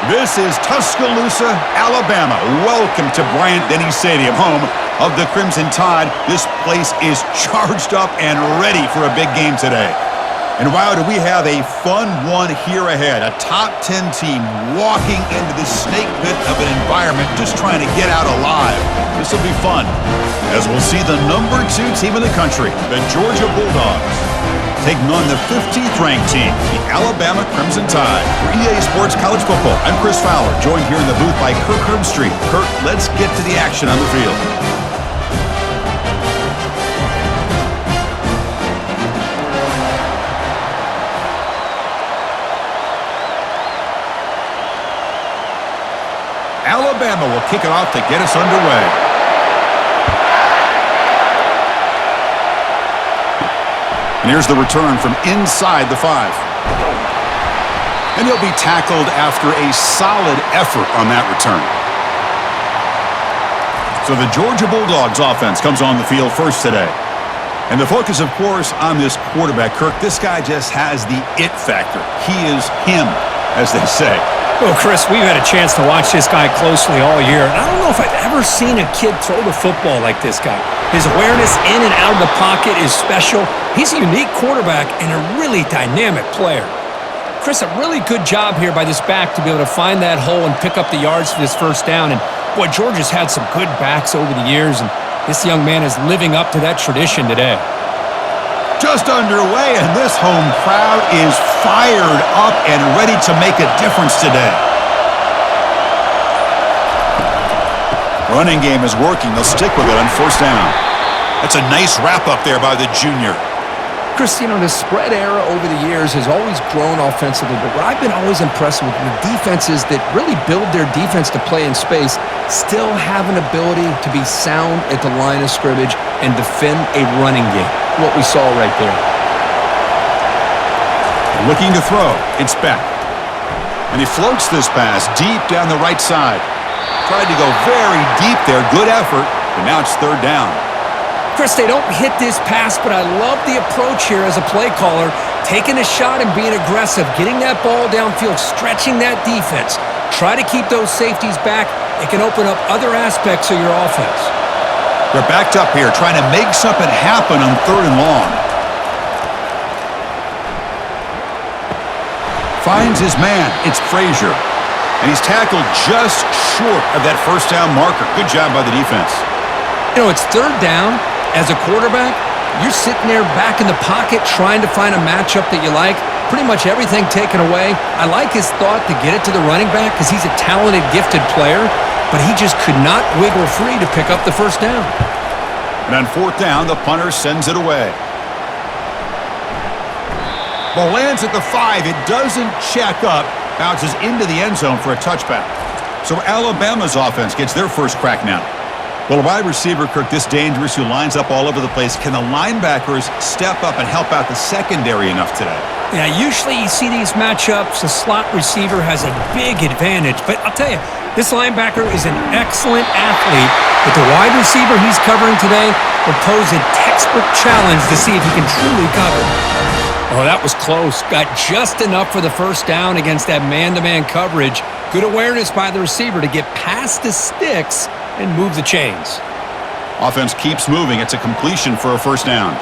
This is Tuscaloosa, Alabama. Welcome to Bryant-Denny Stadium, home of the Crimson Tide. This place is charged up and ready for a big game today. And wow, do we have a fun one here ahead. A top 10 team walking into the snake pit of an environment just trying to get out alive. This will be fun, as we'll see the number 2 team in the country, the Georgia Bulldogs, taking on the 15th ranked team, the Alabama Crimson Tide. For EA Sports College Football, I'm Chris Fowler, joined here in the booth by Kirk Herbstreit. Kirk, let's get to the action on the field. Alabama will kick it off to get us underway. And here's the return from inside the 5. And he'll be tackled after a solid effort on that return. So the Georgia Bulldogs offense comes on the field first today. And the focus, of course, on this quarterback, Kirk. This guy just has the it factor. He is him, as they say. Well, Chris, we've had a chance to watch this guy closely all year, and I don't know if I've ever seen a kid throw the football like this guy. His awareness in and out of the pocket is special. He's a unique quarterback and a really dynamic player. Chris, a really good job here by this back to be able to find that hole and pick up the yards for this first down. And, boy, Georgia's had some good backs over the years, and this young man is living up to that tradition today. Just underway, and this home crowd is fired up and ready to make a difference today. Running game is working. They'll stick with it on first down. That's a nice wrap up there by the junior. Chris, the spread era over the years has always grown offensively, but what I've been always impressed with the defenses that really build their defense to play in space still have an ability to be sound at the line of scrimmage and defend a running game. What we saw right there. Looking to throw. It's Beck. And he floats this pass deep down the right side. Tried to go very deep there. Good effort. But now it's third down. Chris, they don't hit this pass, but I love the approach here as a play caller. Taking a shot and being aggressive. Getting that ball downfield. Stretching that defense. Try to keep those safeties back. It can open up other aspects of your offense. They're backed up here, trying to make something happen on third and long. Finds his man. It's Frazier. And he's tackled just short of that first down marker. Good job by the defense. It's third down. As a quarterback, you're sitting there back in the pocket trying to find a matchup that you like. Pretty much everything taken away. I like his thought to get it to the running back because he's a talented, gifted player. But he just could not wiggle free to pick up the first down. And on fourth down, the punter sends it away. Ball lands at the 5. It doesn't check up. Bounces into the end zone for a touchback. So Alabama's offense gets their first crack now. Well, a wide receiver, Kirk, this dangerous, who lines up all over the place. Can the linebackers step up and help out the secondary enough today? Yeah, usually you see these matchups, the slot receiver has a big advantage. But I'll tell you, this linebacker is an excellent athlete, but the wide receiver he's covering today will pose a textbook challenge to see if he can truly cover. Oh, that was close. Got just enough for the first down against that man-to-man coverage. Good awareness by the receiver to get past the sticks and move the chains. Offense keeps moving. It's a completion for a first down.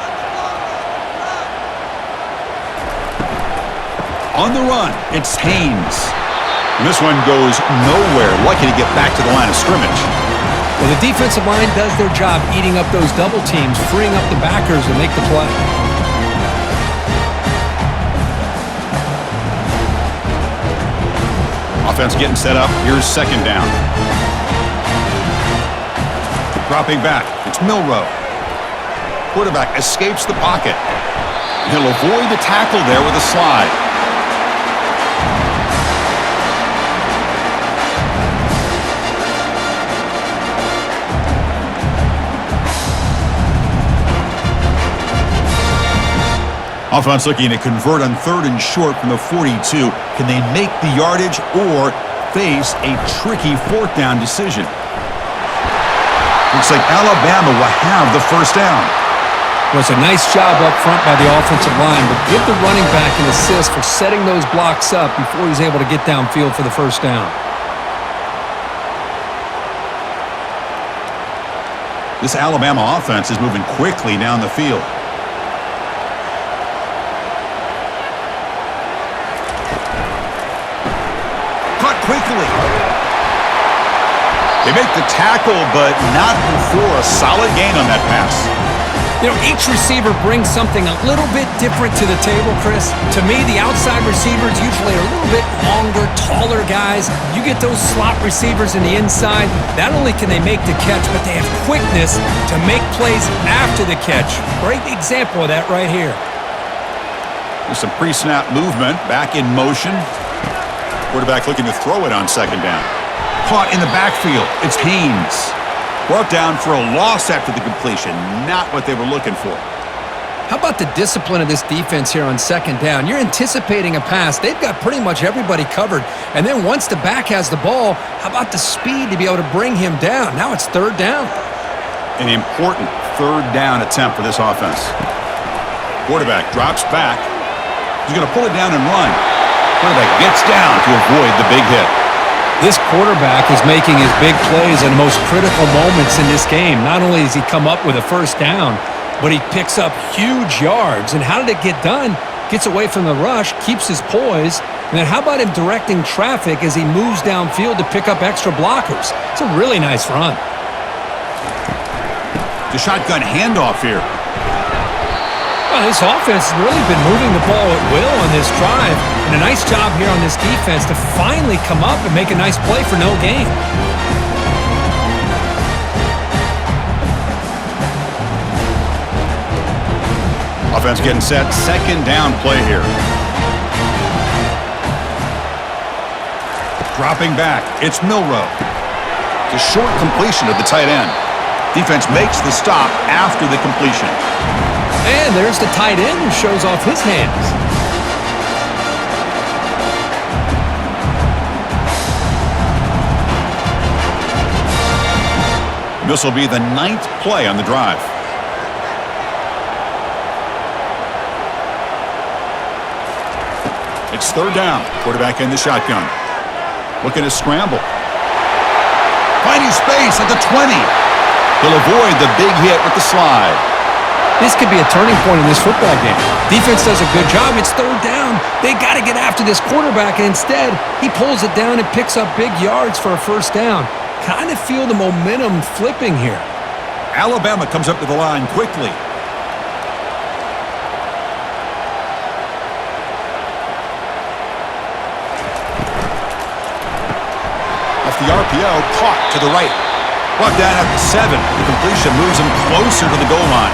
On the run, it's Haynes. And this one goes nowhere. Lucky to get back to the line of scrimmage. Well, the defensive line does their job eating up those double teams, freeing up the backers to make the play. Offense getting set up. Here's second down. Dropping back. It's Milroe. Quarterback escapes the pocket. He'll avoid the tackle there with a slide. Offense looking to convert on third and short from the 42. Can they make the yardage or face a tricky fourth down decision? Looks like Alabama will have the first down. Was a nice job up front by the offensive line, but give the running back an assist for setting those blocks up before he's able to get downfield for the first down. This Alabama offense is moving quickly down the field. Caught quickly. They make the tackle, but not before a solid gain on that pass. You know, each receiver brings something a little bit different to the table, Chris. To me, the outside receivers usually are a little bit longer, taller guys. You get those slot receivers in the inside, not only can they make the catch, but they have quickness to make plays after the catch. Great example of that right here. There's some pre-snap movement, back in motion. Quarterback looking to throw it on second down. Caught in the backfield. It's Haynes. Brought down for a loss after the completion. Not what they were looking for. How about the discipline of this defense here on second down? You're anticipating a pass. They've got pretty much everybody covered. And then once the back has the ball, how about the speed to be able to bring him down? Now it's third down. An important third down attempt for this offense. Quarterback drops back. He's going to pull it down and run. Quarterback gets down to avoid the big hit. This quarterback is making his big plays in the most critical moments in this game. Not only does he come up with a first down, but he picks up huge yards. And how did it get done? Gets away from the rush, keeps his poise, and then how about him directing traffic as he moves downfield to pick up extra blockers? It's a really nice run. The shotgun handoff here. Well, this offense has really been moving the ball at will on this drive. And a nice job here on this defense to finally come up and make a nice play for no gain. Offense getting set. Second down play here. Dropping back. It's Milrow. It's a short completion of the tight end. Defense makes the stop after the completion. And there's the tight end who shows off his hands. This will be the 9th play on the drive. It's third down. Quarterback in the shotgun. Looking to scramble. Finding space at the 20. He'll avoid the big hit with the slide. This could be a turning point in this football game. Defense does a good job. It's third down. They got to get after this quarterback, and instead, he pulls it down and picks up big yards for a first down. Kind of feel the momentum flipping here. Alabama comes up to the line quickly. Off the RPO, caught to the right. Brought down at the 7. The completion moves him closer to the goal line.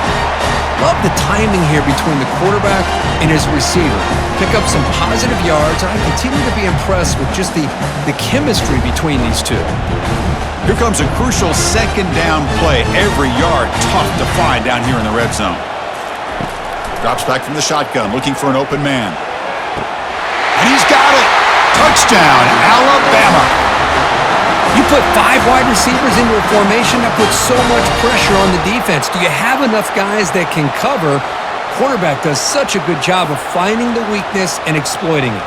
Love the timing here between the quarterback and his receiver. Pick up some positive yards, and I continue to be impressed with just the chemistry between these two. Here comes a crucial second down play. Every yard tough to find down here in the red zone. Drops back from the shotgun, looking for an open man. And he's got it! Touchdown, Alabama! You put 5 wide receivers into a formation that puts so much pressure on the defense. Do you have enough guys that can cover? Quarterback does such a good job of finding the weakness and exploiting it.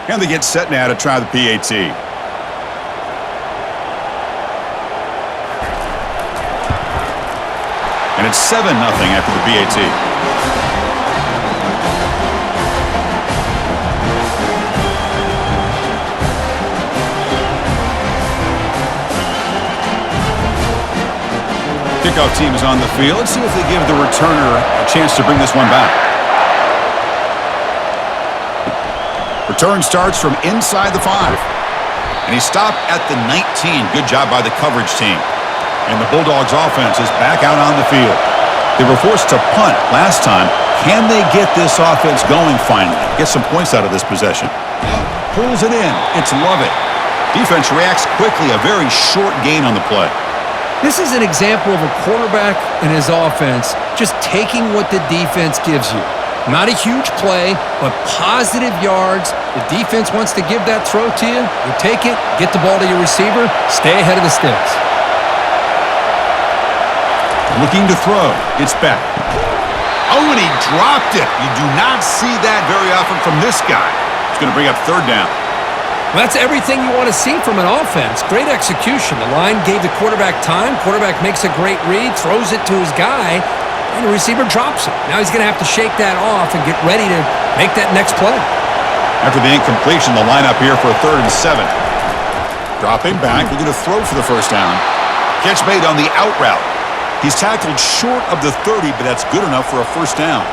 And they get set now to try the PAT. And it's 7-0 after the PAT. Kickoff team is on the field. Let's see if they give the returner a chance to bring this one back. Return starts from inside the 5. And he stopped at the 19. Good job by the coverage team. And the Bulldogs offense is back out on the field. They were forced to punt last time. Can they get this offense going finally? Get some points out of this possession. Pulls it in. It's Lovett. Defense reacts quickly, a very short gain on the play. This is an example of a quarterback and his offense just taking what the defense gives you. Not a huge play, but positive yards. The defense wants to give that throw to you. You take it, get the ball to your receiver, stay ahead of the sticks. Looking to throw. It's back. Oh, and he dropped it. You do not see that very often from this guy. It's going to bring up third down. Well, that's everything you want to see from an offense. Great execution. The line gave the quarterback time. Quarterback makes a great read, throws it to his guy, and the receiver drops it. Now he's going to have to shake that off and get ready to make that next play. After the incompletion, the lineup here for a 3rd and 7. Dropping back, looking to throw for the first down. Catch made on the out route. He's tackled short of the 30, but that's good enough for a first down.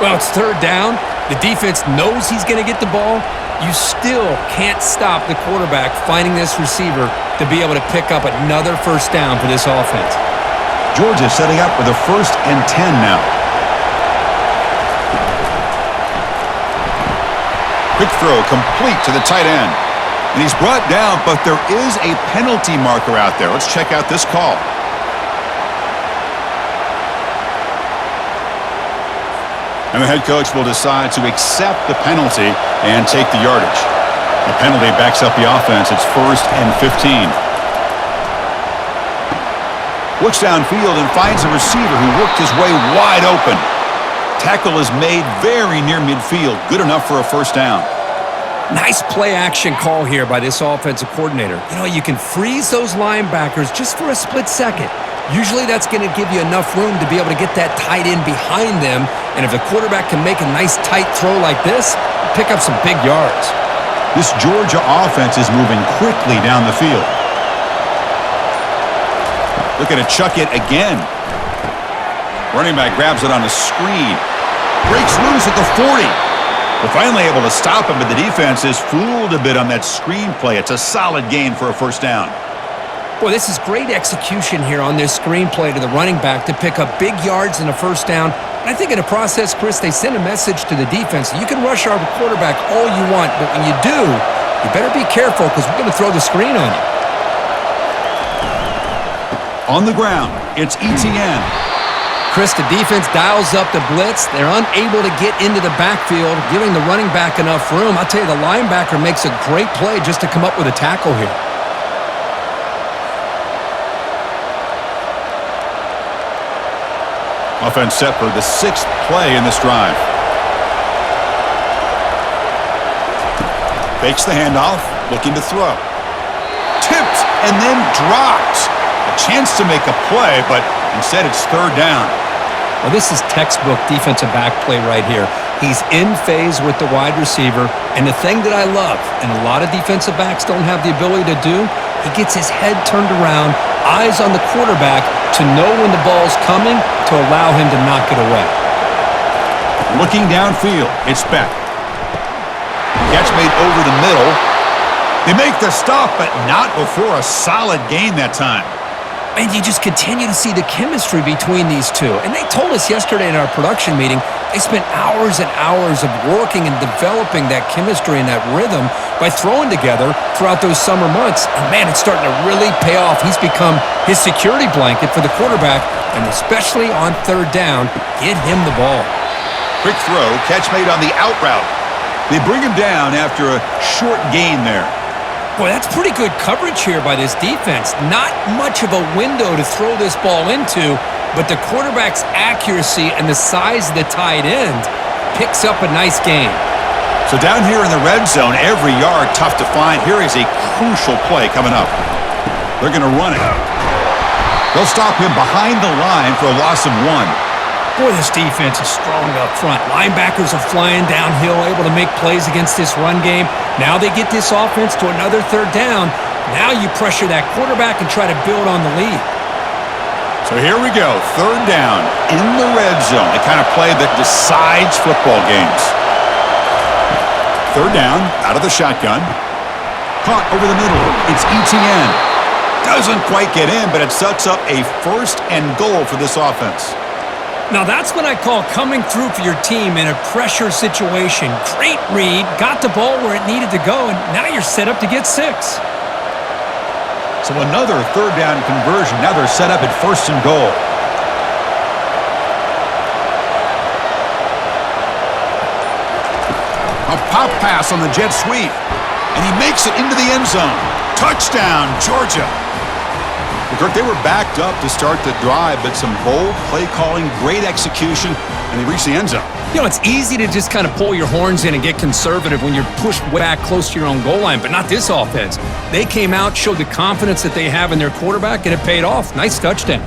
Well, it's 3rd down. The defense knows he's going to get the ball. You still can't stop the quarterback finding this receiver to be able to pick up another first down for this offense. Georgia setting up with a 1st and 10 now. Quick throw complete to the tight end. And he's brought down, but there is a penalty marker out there. Let's check out this call. And the head coach will decide to accept the penalty and take the yardage. The penalty backs up the offense. It's 1st and 15. Looks downfield and finds a receiver who worked his way wide open. Tackle is made very near midfield. Good enough for a first down. Nice play-action call here by this offensive coordinator. You know, you can freeze those linebackers just for a split second. Usually that's going to give you enough room to be able to get that tight end behind them. And if the quarterback can make a nice tight throw like this, pick up some big yards. This Georgia offense is moving quickly down the field. Looking to chuck it again. Running back grabs it on a screen. Breaks loose at the 40. We're finally able to stop him, but the defense is fooled a bit on that screen play. It's a solid gain for a first down. Boy, this is great execution here on this screenplay to the running back to pick up big yards and a first down. And I think in the process, Chris, they send a message to the defense. You can rush our quarterback all you want, but when you do, you better be careful because we're going to throw the screen on you. On the ground, it's ETN. Chris, the defense dials up the blitz. They're unable to get into the backfield, giving the running back enough room. I'll tell you, the linebacker makes a great play just to come up with a tackle here. Offense set for the 6th play in this drive. Fakes the handoff, looking to throw. Tipped and then dropped. A chance to make a play, but instead it's 3rd down. Well, this is textbook defensive back play right here. He's in phase with the wide receiver, and the thing that I love, and a lot of defensive backs don't have the ability to do, he gets his head turned around, eyes on the quarterback to know when the ball's coming to allow him to knock it away. Looking downfield, it's Beck. Catch made over the middle. They make the stop, but not before a solid gain that time. And you just continue to see the chemistry between these two. And they told us yesterday in our production meeting, they spent hours and hours of working and developing that chemistry and that rhythm by throwing together throughout those summer months. And man, it's starting to really pay off. He's become his security blanket for the quarterback, and especially on 3rd down, get him the ball. Quick throw, catch made on the out route. They bring him down after a short gain there. Boy, that's pretty good coverage here by this defense. Not much of a window to throw this ball into, but the quarterback's accuracy and the size of the tight end picks up a nice gain. So down here in the red zone, every yard tough to find. Here is a crucial play coming up. They're going to run it. They'll stop him behind the line for a loss of 1. Boy, this defense is strong up front. Linebackers are flying downhill, able to make plays against this run game. Now they get this offense to another 3rd down. Now you pressure that quarterback and try to build on the lead. So here we go, 3rd down in the red zone, the kind of play that decides football games. 3rd down, out of the shotgun. Caught over the middle, it's ETN. Doesn't quite get in, but it sets up a 1st and goal for this offense. Now that's what I call coming through for your team in a pressure situation. Great read, got the ball where it needed to go, and now you're set up to get 6. So another third down conversion. Now they're set up at 1st and goal. A pop pass on the jet sweep. And he makes it into the end zone. Touchdown, Georgia. Well, Kirk, they were backed up to start the drive, but some bold play calling, great execution, and they reached the end zone. You know, it's easy to just kind of pull your horns in and get conservative when you're pushed back close to your own goal line, but not this offense. They came out, showed the confidence that they have in their quarterback, and it paid off. Nice touchdown.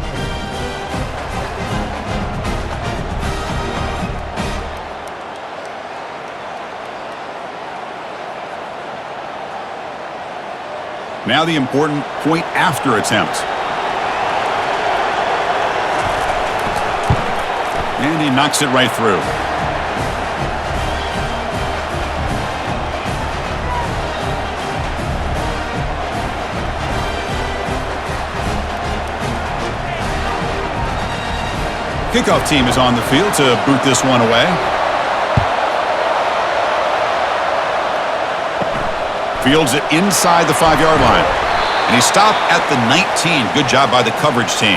Now the important point after attempt. And he knocks it right through. Kickoff team is on the field to boot this one away. Fields it inside the 5-yard line. And he stopped at the 19. Good job by the coverage team.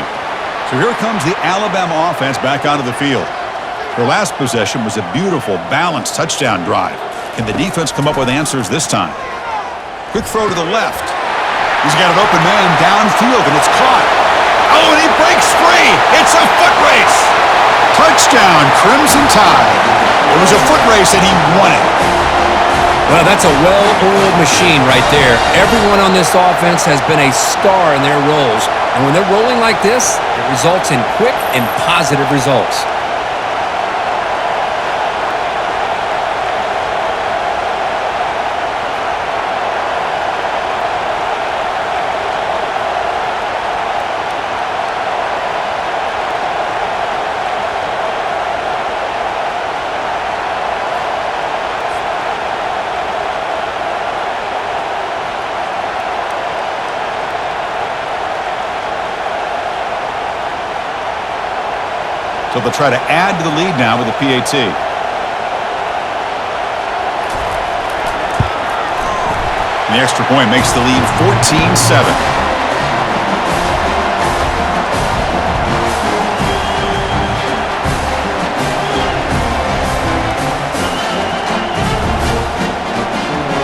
So here comes the Alabama offense back onto the field. Their last possession was a beautiful, balanced touchdown drive. Can the defense come up with answers this time? Quick throw to the left. He's got an open man downfield, and it's caught. Oh, and he breaks free. It's a foot race. Touchdown, Crimson Tide. It was a foot race, and he won it. Well, that's a well-oiled machine right there. Everyone on this offense has been a star in their roles. And when they're rolling like this, it results in quick and positive results. So they'll try to add to the lead now with a PAT. And the extra point makes the lead 14-7.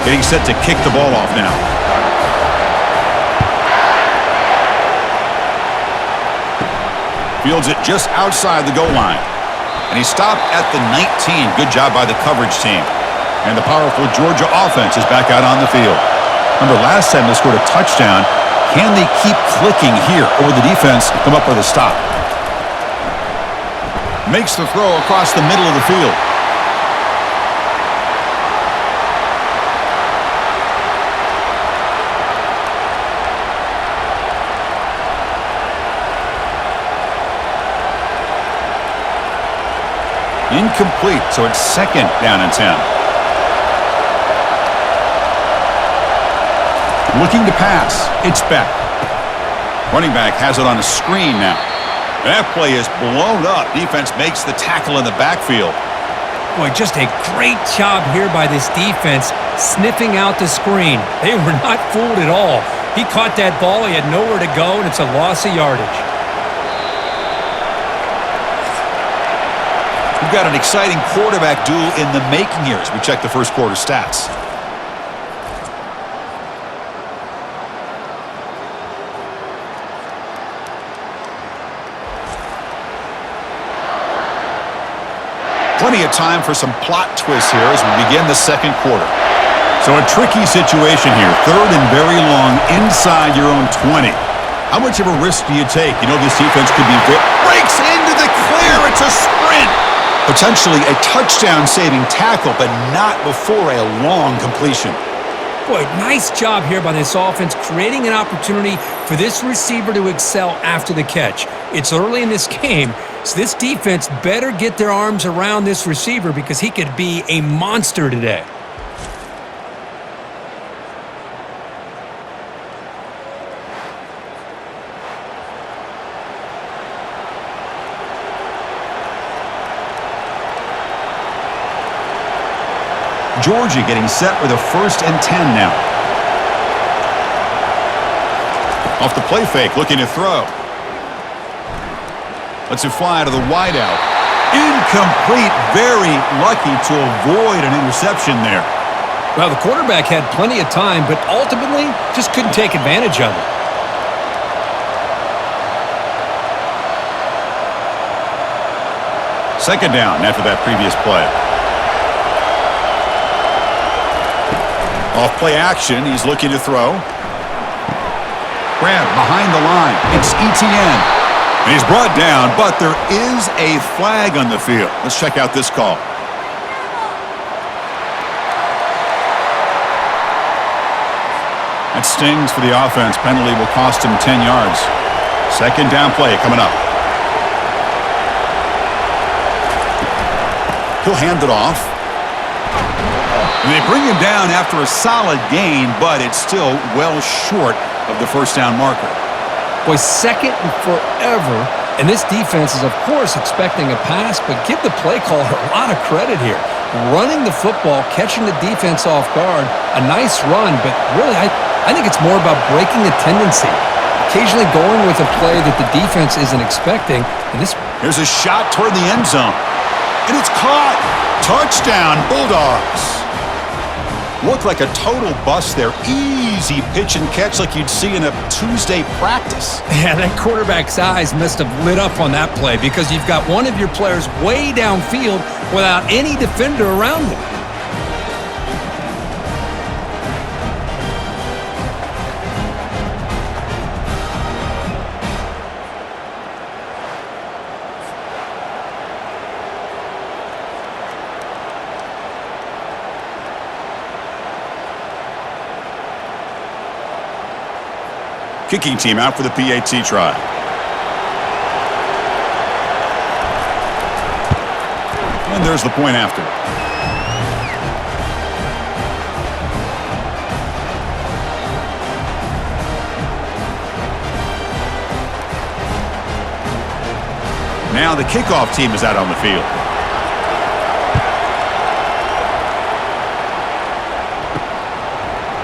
Getting set to kick the ball off now. Fields it just outside the goal line. And he stopped at the 19. Good job by the coverage team. And the powerful Georgia offense is back out on the field. Remember, last time they scored a touchdown. Can they keep clicking here, or the defense come up with a stop? Makes the throw across the middle of the field. Incomplete, so it's 2nd down and 10. Looking to pass. It's Beck. Running back has it on a screen now. That play is blown up. Defense makes the tackle in the backfield. Boy, just a great job here by this defense, sniffing out the screen. They were not fooled at all. He caught that ball. He had nowhere to go, and it's a loss of yardage. We've got an exciting quarterback duel in the making here as we check the first quarter stats. Plenty of time for some plot twists here as we begin the second quarter. So a tricky situation here. 3rd and very long inside your own 20. How much of a risk do you take? You know this defense could be breaks into the clear. It's a sprint. Potentially a touchdown-saving tackle, but not before a long completion. Boy, nice job here by this offense, creating an opportunity for this receiver to excel after the catch. It's early in this game, so this defense better get their arms around this receiver because he could be a monster today. Georgia getting set with a 1st and 10 now. Off the play fake, looking to throw. Lets it fly to the wideout. Incomplete. Very lucky to avoid an interception there. Well, the quarterback had plenty of time, but ultimately just couldn't take advantage of it. Second down after that previous play. Off play action, he's looking to throw. Grab behind the line. It's ETN. And he's brought down, but there is a flag on the field. Let's check out this call. That stings for the offense. Penalty will cost him 10 yards. Second down play coming up. He'll hand it off. And they bring him down after a solid gain, but it's still well short of the first down marker. Boy, second and forever, and this defense is, of course, expecting a pass, but give the play caller a lot of credit here. Running the football, catching the defense off guard, a nice run, but really, I think it's more about breaking a tendency. Occasionally going with a play that the defense isn't expecting. And Here's a shot toward the end zone. And it's caught. Touchdown, Bulldogs. Looked like a total bust there. Easy pitch and catch like you'd see in a Tuesday practice. Yeah, that quarterback's eyes must have lit up on that play because you've got one of your players way downfield without any defender around him. Kicking team out for the PAT try. And there's the point after. Now the kickoff team is out on the field.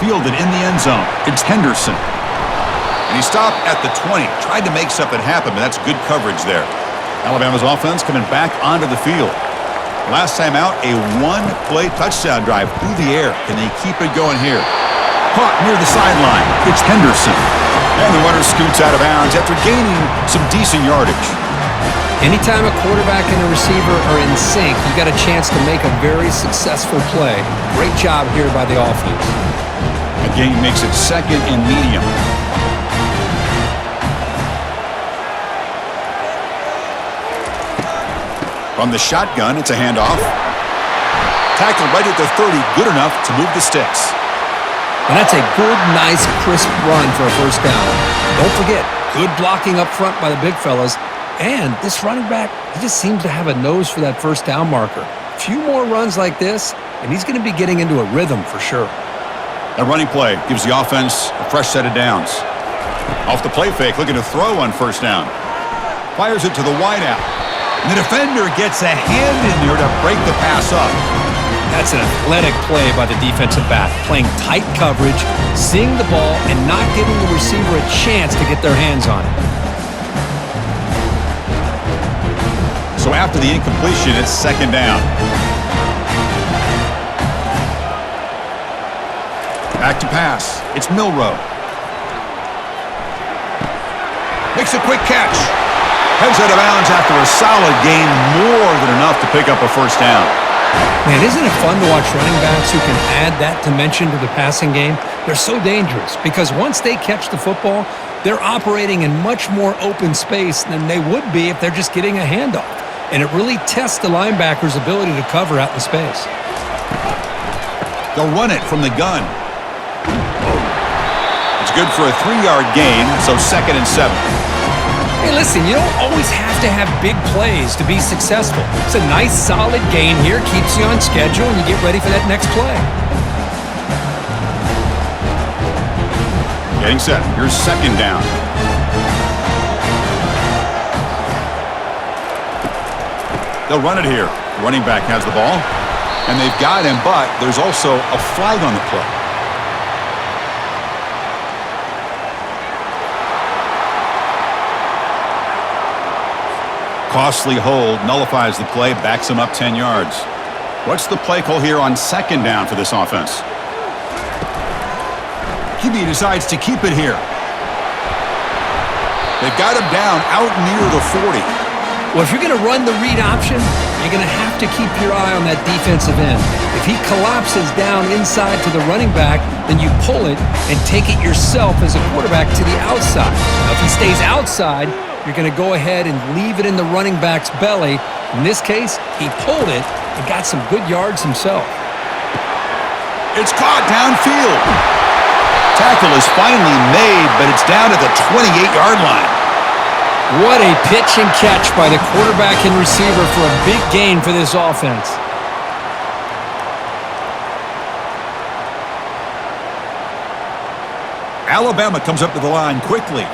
Fielded in the end zone. It's Henderson. And he stopped at the 20. Tried to make something happen, but that's good coverage there. Alabama's offense coming back onto the field. Last time out, a one-play touchdown drive through the air. Can they keep it going here? Caught near the sideline. It's Henderson. And the runner scoots out of bounds after gaining some decent yardage. Anytime a quarterback and a receiver are in sync, you got a chance to make a very successful play. Great job here by the offense. A gain makes it second and medium. From the shotgun, it's a handoff. Tackled right at the 30, good enough to move the sticks. And that's a good, nice, crisp run for a first down. Don't forget, good blocking up front by the big fellas. And this running back, he just seems to have a nose for that first down marker. A few more runs like this, and he's going to be getting into a rhythm for sure. A running play gives the offense a fresh set of downs. Off the play fake, looking to throw on first down. Fires it to the wideout. And the defender gets a hand in there to break the pass up. That's an athletic play by the defensive back, playing tight coverage, seeing the ball, and not giving the receiver a chance to get their hands on it. So after the incompletion, it's second down. Back to pass. It's Milroe. Makes a quick catch. Heads out of bounds after a solid gain, more than enough to pick up a first down. Man, isn't it fun to watch running backs who can add that dimension to the passing game? They're so dangerous because once they catch the football, they're operating in much more open space than they would be if they're just getting a handoff. And it really tests the linebacker's ability to cover out in space. They'll run it from the gun. It's good for a 3-yard gain, so second and 7. Hey, listen, you don't always have to have big plays to be successful. It's a nice, solid gain here, keeps you on schedule, and you get ready for that next play. Getting set. Here's second down. They'll run it here. The running back has the ball, and they've got him, but there's also a flag on the play. Costly hold nullifies the play, backs him up 10 yards. What's the play call here on second down for this offense? QB decides to keep it here. They've got him down out near the 40. Well, if you're going to run the read option, you're going to have to keep your eye on that defensive end. If he collapses down inside to the running back, then you pull it and take it yourself as a quarterback to the outside. Now, if he stays outside, you're going to go ahead and leave it in the running back's belly. In this case, he pulled it and got some good yards himself. It's caught downfield. Tackle is finally made, but it's down at the 28-yard line. What a pitch and catch by the quarterback and receiver for a big gain for this offense. Alabama comes up to the line quickly.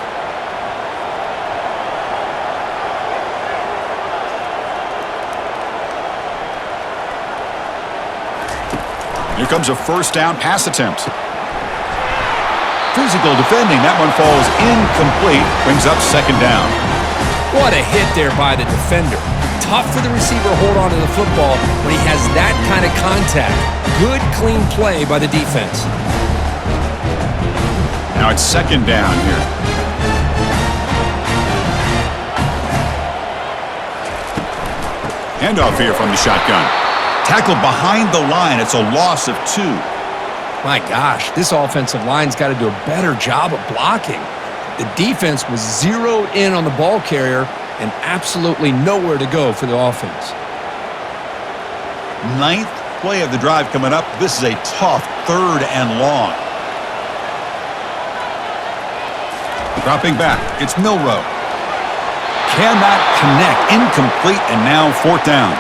Here comes a first down pass attempt. Physical defending. That one falls incomplete. Brings up second down. What a hit there by the defender. Tough for the receiver to hold on to the football when he has that kind of contact. Good, clean play by the defense. Now it's second down here. Handoff here from the shotgun. Tackle behind the line. It's a loss of 2. My gosh, this offensive line's got to do a better job of blocking. The defense was zeroed in on the ball carrier and absolutely nowhere to go for the offense. 9th play of the drive coming up. This is a tough 3rd and long. Dropping back, it's Milroe. Cannot connect, incomplete, and now 4th down.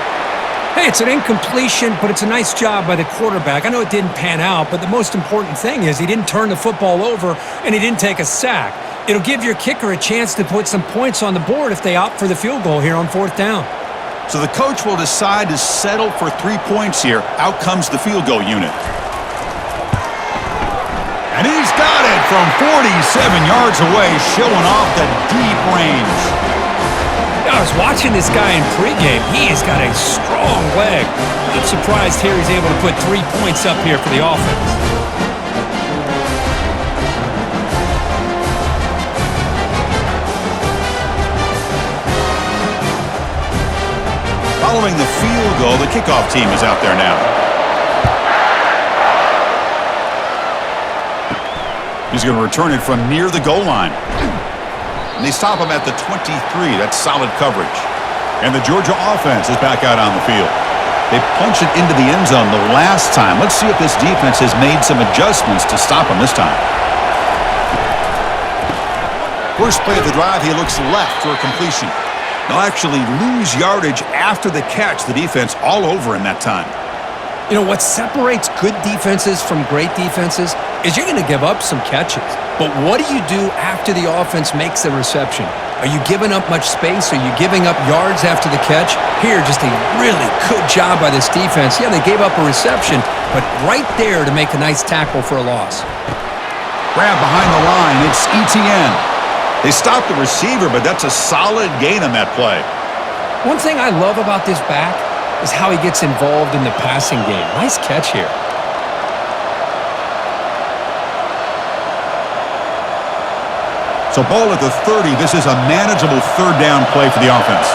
Hey, it's an incompletion, but it's a nice job by the quarterback. I know it didn't pan out, but the most important thing is he didn't turn the football over and he didn't take a sack. It'll give your kicker a chance to put some points on the board if they opt for the field goal here on 4th down. So the coach will decide to settle for 3 points here. Out comes the field goal unit. And he's got it from 47 yards away, showing off the deep range. I was watching this guy in pregame. He has got a strong leg. I'm surprised here he's able to put 3 points up here for the offense. Following the field goal, the kickoff team is out there now. He's going to return it from near the goal line. And they stop him at the 23. That's solid coverage. And the Georgia offense is back out on the field. They punched it into the end zone the last time. Let's see if this defense has made some adjustments to stop him this time. First play of the drive, he looks left for a completion. They'll actually lose yardage after the catch. The defense all over him that time. You know, what separates good defenses from great defenses is you're going to give up some catches. But what do you do after the offense makes the reception? Are you giving up much space? Are you giving up yards after the catch? Here, just a really good job by this defense. Yeah, they gave up a reception, but right there to make a nice tackle for a loss. Grab behind the line. It's ETN. They stopped the receiver, but that's a solid gain on that play. One thing I love about this back is how he gets involved in the passing game. Nice catch here. So ball at the 30. This is a manageable 3rd down play for the offense.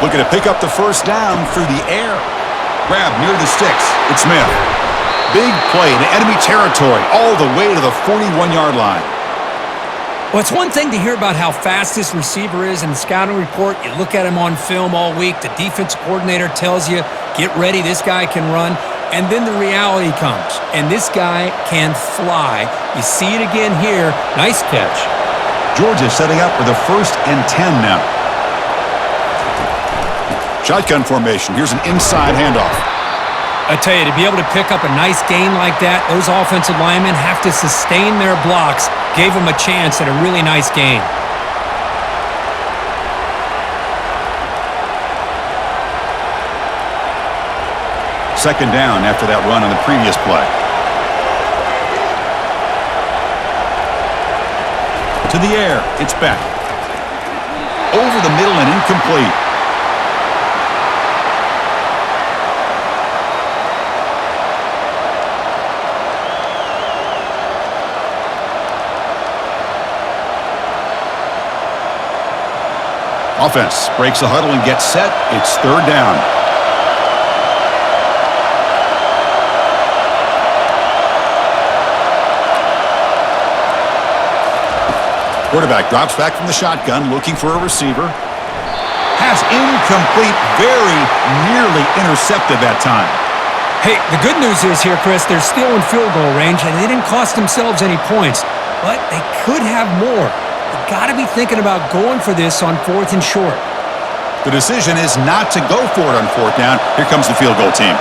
Looking to pick up the first down through the air. Grab near the sticks. It's Smith. Big play to enemy territory all the way to the 41-yard line. Well, it's one thing to hear about how fast this receiver is in the scouting report. You look at him on film all week. The defense coordinator tells you, get ready, this guy can run. And then the reality comes, and this guy can fly. You see it again here. Nice catch. Georgia setting up for the 1st and 10 now. Shotgun formation. Here's an inside handoff. I tell you, to be able to pick up a nice gain like that, those offensive linemen have to sustain their blocks. Gave them a chance at a really nice gain. Second down after that run on the previous play. To the air. It's back. Over the middle and incomplete. Offense breaks the huddle and gets set. It's third down. Quarterback drops back from the shotgun, looking for a receiver. Pass incomplete, very nearly intercepted that time. Hey, the good news is here, Chris, they're still in field goal range, and they didn't cost themselves any points, but they could have more. You've got to be thinking about going for this on 4th and short. The decision is not to go for it on 4th down. Here comes the field goal team.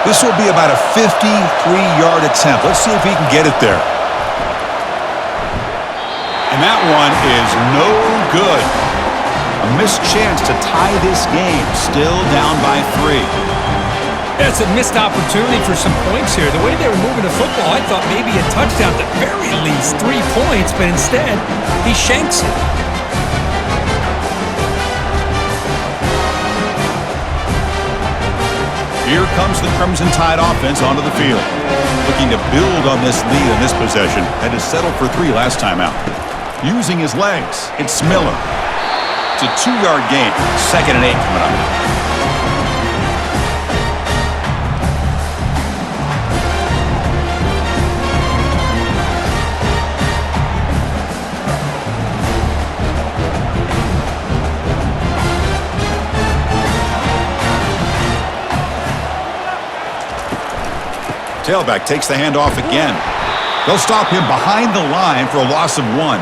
This will be about a 53-yard attempt. Let's see if he can get it there. And that one is no good. A missed chance to tie this game. Still down by 3. It's a missed opportunity for some points here. The way they were moving the football, I thought maybe a touchdown, at the very least 3 points, but instead, he shanks it. Here comes the Crimson Tide offense onto the field. Looking to build on this lead in this possession. Had to settle for 3 last time out. Using his legs, it's Miller. It's a 2-yard gain. 2nd and 8 coming up. Tailback takes the handoff again. They'll stop him behind the line for a loss of 1.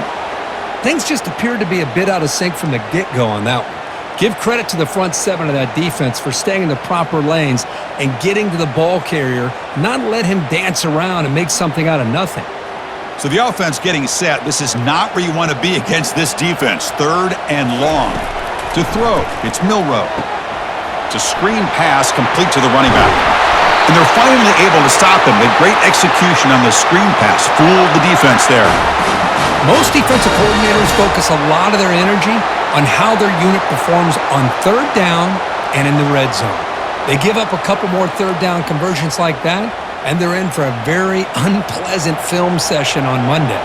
Things just appeared to be a bit out of sync from the get-go on that one. Give credit to the front 7 of that defense for staying in the proper lanes and getting to the ball carrier, not let him dance around and make something out of nothing. So the offense getting set. This is not where you want to be against this defense. 3rd and long. To throw, it's Milrow. It's a screen pass complete to the running back. And they're finally able to stop him. With great execution on the screen pass. Fooled the defense there. Most defensive coordinators focus a lot of their energy on how their unit performs on 3rd down and in the red zone. They give up a couple more 3rd down conversions like that, and they're in for a very unpleasant film session on Monday.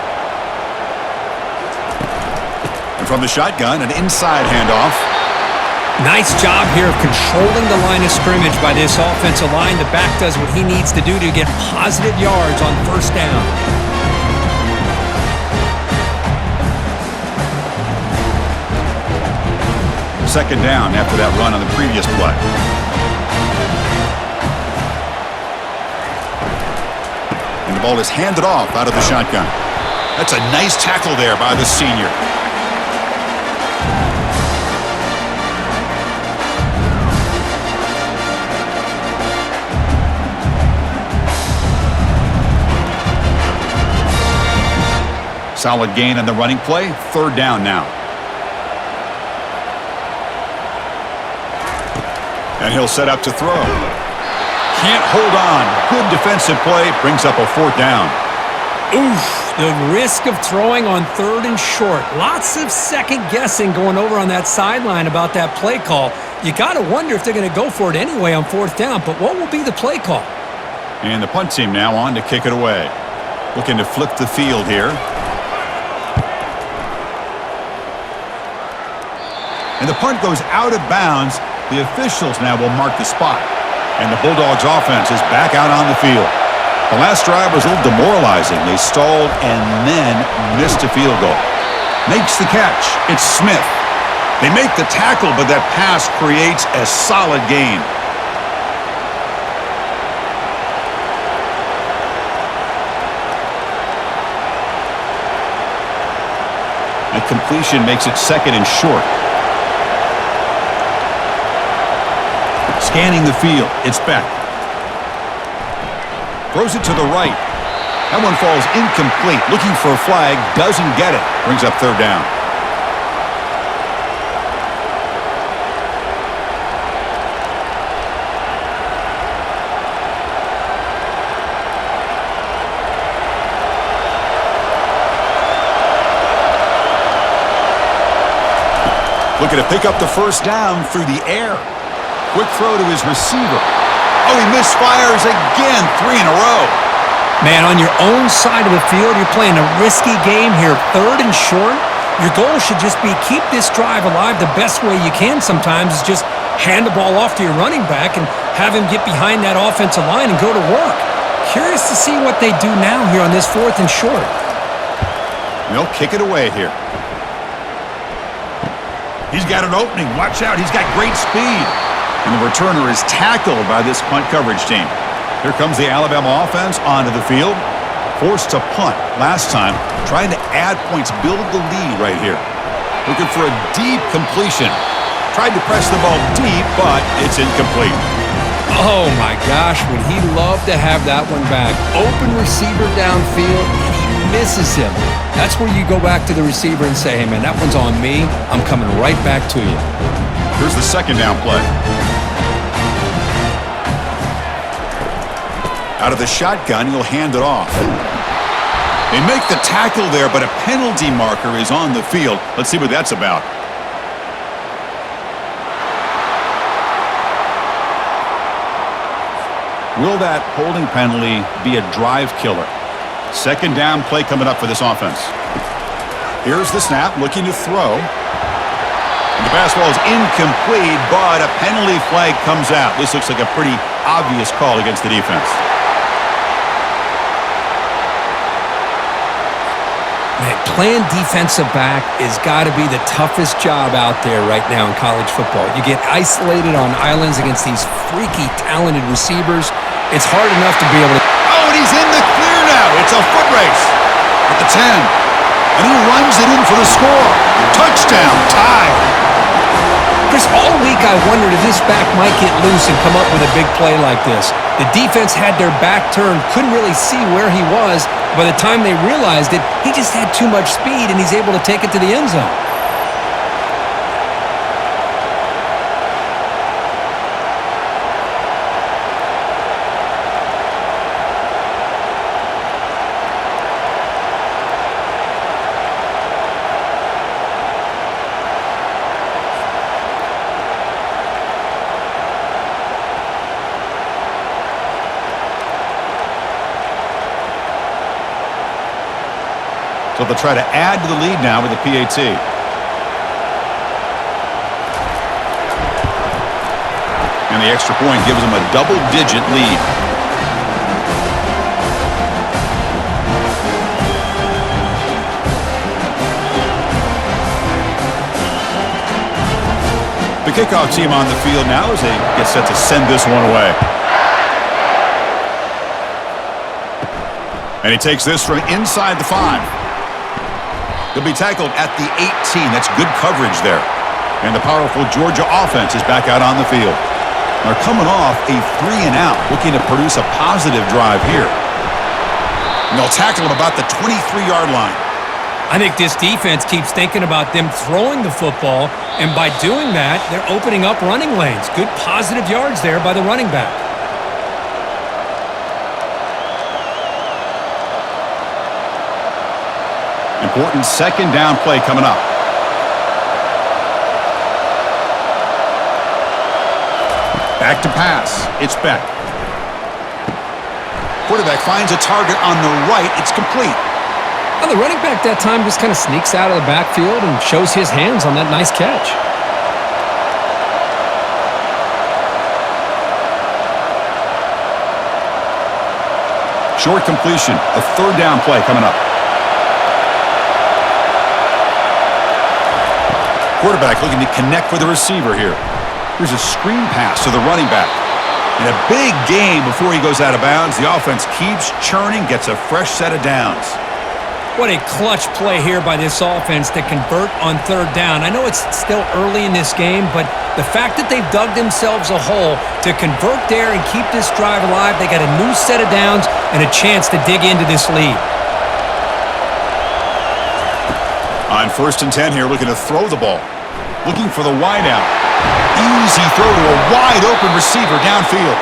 And from the shotgun, an inside handoff. Nice job here of controlling the line of scrimmage by this offensive line. The back does what he needs to do to get positive yards on 1st down. Second down after that run on the previous play. And the ball is handed off out of the shotgun. That's a nice tackle there by the senior. Solid gain on the running play. 3rd down now. And he'll set up to throw. Can't hold on. Good defensive play. Brings up a 4th down. Oof, the risk of throwing on 3rd and short. Lots of second guessing going over on that sideline about that play call. You got to wonder if they're going to go for it anyway on 4th down, but what will be the play call? And the punt team now on to kick it away. Looking to flip the field here. And the punt goes out of bounds. The officials now will mark the spot. And the Bulldogs offense is back out on the field. The last drive was a little demoralizing. They stalled and then missed a field goal. Makes the catch. It's Smith. They make the tackle, but that pass creates a solid gain. A completion makes it 2nd and short. Scanning the field. It's Beck. Throws it to the right. That one falls incomplete. Looking for a flag. Doesn't get it. Brings up 3rd down. Looking to pick up the first down through the air. Quick throw to his receiver. Oh, he misfires again. 3 in a row. Man, on your own side of the field, you're playing a risky game here, 3rd and short. Your goal should just be keep this drive alive the best way you can sometimes is just hand the ball off to your running back and have him get behind that offensive line and go to work. Curious to see what they do now here on this 4th and short. They'll kick it away here. He's got an opening. Watch out. He's got great speed. And the returner is tackled by this punt coverage team. Here comes the Alabama offense onto the field. Forced to punt last time. Trying to add points, build the lead right here. Looking for a deep completion. Tried to press the ball deep, but it's incomplete. Oh, my gosh, would he love to have that one back. Open receiver downfield, and he misses him. That's where you go back to the receiver and say, hey, man, that one's on me. I'm coming right back to you. Here's the second down play. Out of the shotgun, he'll hand it off. They make the tackle there, but a penalty marker is on the field. Let's see what that's about. Will that holding penalty be a drive killer? Second down play coming up for this offense. Here's the snap, looking to throw. And the pass ball is incomplete, but a penalty flag comes out. This looks like a pretty obvious call against the defense. Man, playing defensive back has got to be the toughest job out there right now in college football. You get isolated on islands against these freaky, talented receivers. It's hard enough to be able to... Oh, and he's in the clear now. It's a foot race at the 10. And he runs it in for the score. Touchdown, tie. Chris, all week I wondered if this back might get loose and come up with a big play like this. The defense had their back turned, couldn't really see where he was. By the time they realized it, he just had too much speed, and he's able to take it to the end zone. So they'll try to add to the lead now with the PAT. And the extra point gives them a double-digit lead. The kickoff team on the field now as they get set to send this one away. And he takes this from inside the 5. He'll be tackled at the 18. That's good coverage there. And the powerful Georgia offense is back out on the field. They're coming off a 3-and-out, looking to produce a positive drive here. And they'll tackle him about the 23-yard line. I think this defense keeps thinking about them throwing the football, and by doing that, they're opening up running lanes. Good positive yards there by the running back. Important second down play coming up. Back to pass. It's Beck. Quarterback finds a target on the right. It's complete. Well, the running back that time just kind of sneaks out of the backfield and shows his hands on that nice catch. Short completion. A third down play coming up. Quarterback looking to connect with the receiver here. Here's a screen pass to the running back. And a big game before he goes out of bounds. The offense keeps churning, gets a fresh set of downs. What a clutch play here by this offense to convert on third down. I know it's still early in this game, but the fact that they've dug themselves a hole to convert there and keep this drive alive, they got a new set of downs and a chance to dig into this lead. On 1st and 10 here, looking to throw the ball. Looking for the wideout. Easy throw to a wide-open receiver downfield.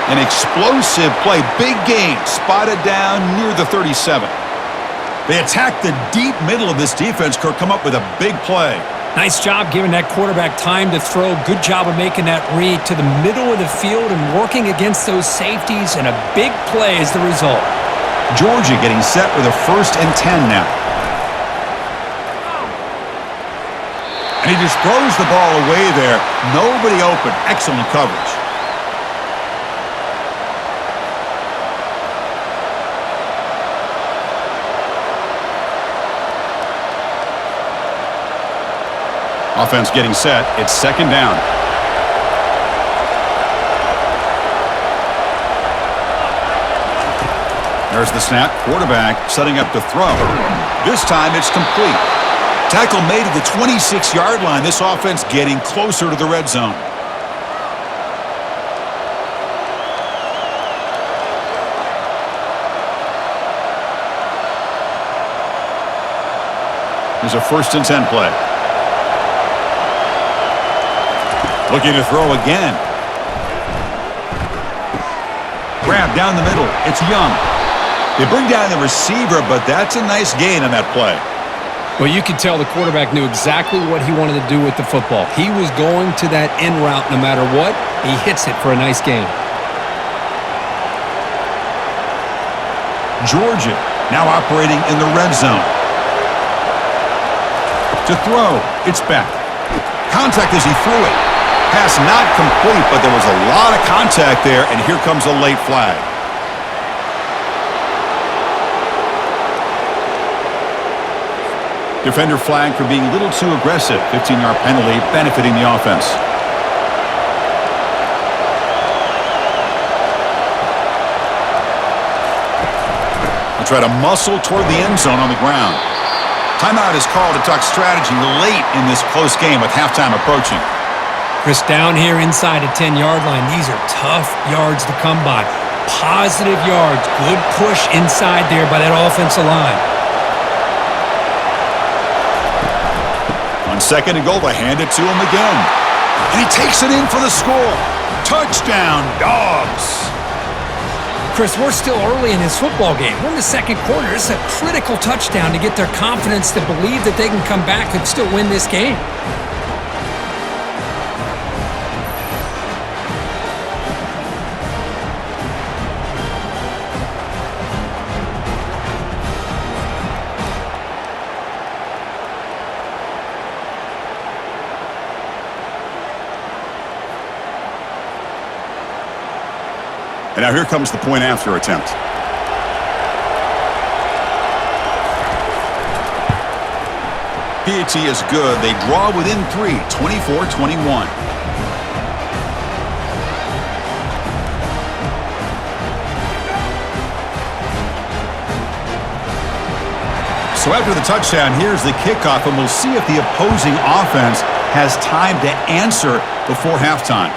An explosive play. Big game. Spotted down near the 37. They attack the deep middle of this defense, Kirk, come up with a big play. Nice job giving that quarterback time to throw. Good job of making that read to the middle of the field and working against those safeties, and a big play is the result. Georgia getting set with a 1st and 10 now. And he just throws the ball away there. Nobody open. Excellent coverage. Offense getting set. It's 2nd down. There's the snap. Quarterback setting up to throw. This time it's complete. Tackle made at the 26-yard line. This offense getting closer to the red zone. There's a 1st and 10 play. Looking to throw again. Grab down the middle. It's Young. They bring down the receiver, but that's a nice gain on that play. Well, you could tell the quarterback knew exactly what he wanted to do with the football. He was going to that end route no matter what. He hits it for a nice gain. Georgia now operating in the red zone. To throw. It's back. Contact as he threw it. Pass not complete, but there was a lot of contact there, and here comes a late flag. Defender flagged for being a little too aggressive. 15-yard penalty benefiting the offense. They'll try to muscle toward the end zone on the ground. Timeout is called to talk strategy late in this close game with halftime approaching. Chris, down here inside the 10-yard line, these are tough yards to come by. Positive yards. Good push inside there by that offensive line. On 2nd and goal, they hand it to him again. And he takes it in for the score. Touchdown, Dogs. Chris, we're still early in this football game. We're in the 2nd quarter. It's a critical touchdown to get their confidence to believe that they can come back and still win this game. And now here comes the point after attempt. PAT is good. They draw within 3, 24-21. So after the touchdown, here's the kickoff, and we'll see if the opposing offense has time to answer before halftime.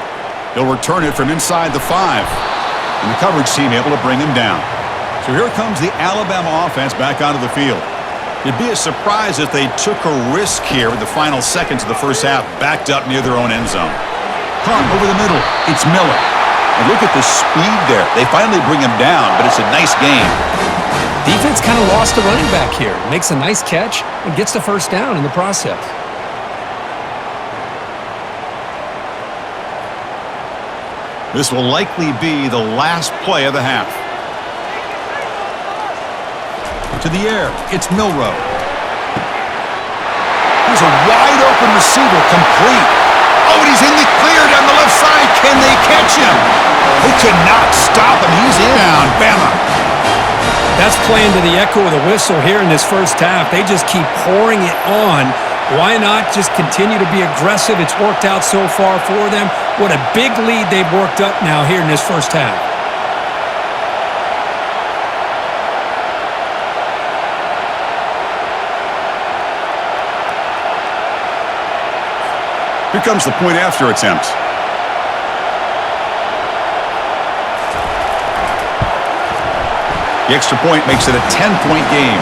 They'll return it from inside the 5. And the coverage team able to bring him down. So here comes the Alabama offense back onto the field. It'd be a surprise if they took a risk here in the final seconds of the first half, backed up near their own end zone. Hunt over the middle. It's Miller. And look at the speed there. They finally bring him down, but it's a nice game. Defense kind of lost the running back here. Makes a nice catch and gets the first down in the process. This will likely be the last play of the half. To the air, it's Milroe. Here's a wide-open receiver, complete. Oh, and he's in the clear down the left side. Can they catch him? They could not stop him. He's in on Bama. That's playing to the echo of the whistle here in this first half. They just keep pouring it on. Why not just continue to be aggressive? It's worked out so far for them. What a big lead they've worked up now here in this first half. Here comes the point after attempt. The extra point makes it a 10-point game.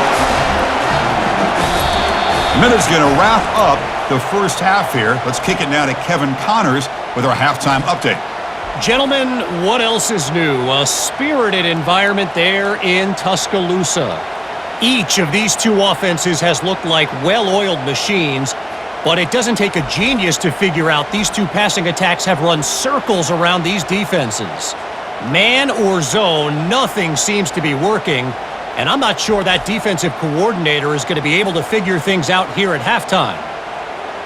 The minute's going to wrap up the first half here. Let's kick it now to Kevin Connors with our halftime update. Gentlemen, what else is new? A spirited environment there in Tuscaloosa. Each of these two offenses has looked like well-oiled machines, But it doesn't take a genius to figure out these two passing attacks have run circles around these defenses. Man or zone, nothing seems to be working. And I'm not sure that defensive coordinator is going to be able to figure things out here at halftime.